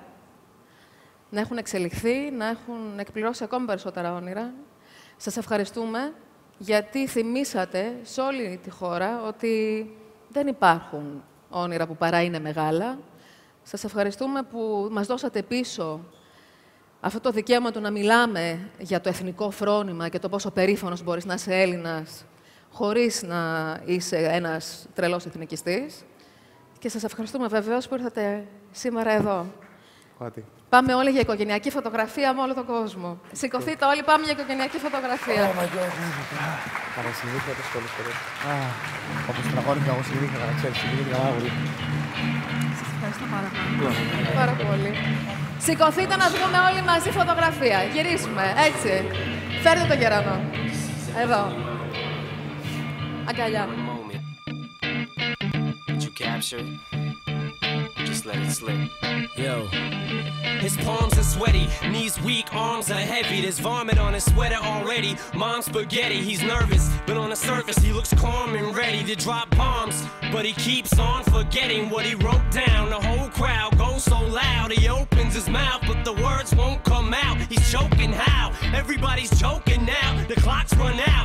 να έχουν εξελιχθεί, να έχουν εκπληρώσει ακόμη περισσότερα όνειρα. Σας ευχαριστούμε γιατί θυμήσατε σε όλη τη χώρα ότι δεν υπάρχουν όνειρα που παρά είναι μεγάλα. Σας ευχαριστούμε που μας δώσατε πίσω αυτό το δικαίωμα του να μιλάμε για το εθνικό φρόνημα και το πόσο περήφανος μπορείς να είσαι Έλληνας χωρίς να είσαι ένας τρελός εθνικιστής. Και σας ευχαριστούμε βεβαίως που ήρθατε σήμερα εδώ. Κάτι. Πάμε όλοι για οικογενειακή φωτογραφία με όλο τον κόσμο. Σηκωθείτε όλοι, πάμε για οικογενειακή φωτογραφία. Παρασυνήθια τις πολλές φορές. Όπως τραγώνηκα εγώ συνήθια, να ξέρεις, συνήθια καλά πολύ. Σας ευχαριστώ πάρα πολύ. Σηκωθείτε να βγούμε όλοι μαζί φωτογραφία. Γυρίσουμε, έτσι. Φέρτε τον Γερανό. Εδώ. Αγκαλιά. Just let it slip. Yo. His palms are sweaty, knees weak, arms are heavy. There's vomit on his sweater already. Mom's spaghetti, he's nervous, but on the surface he looks calm and ready to drop bombs. But he keeps on forgetting what he wrote down. The whole crowd goes so loud, he opens opens his mouth, but the words won't come out. He's choking how? Everybody's joking now. The clock's run out.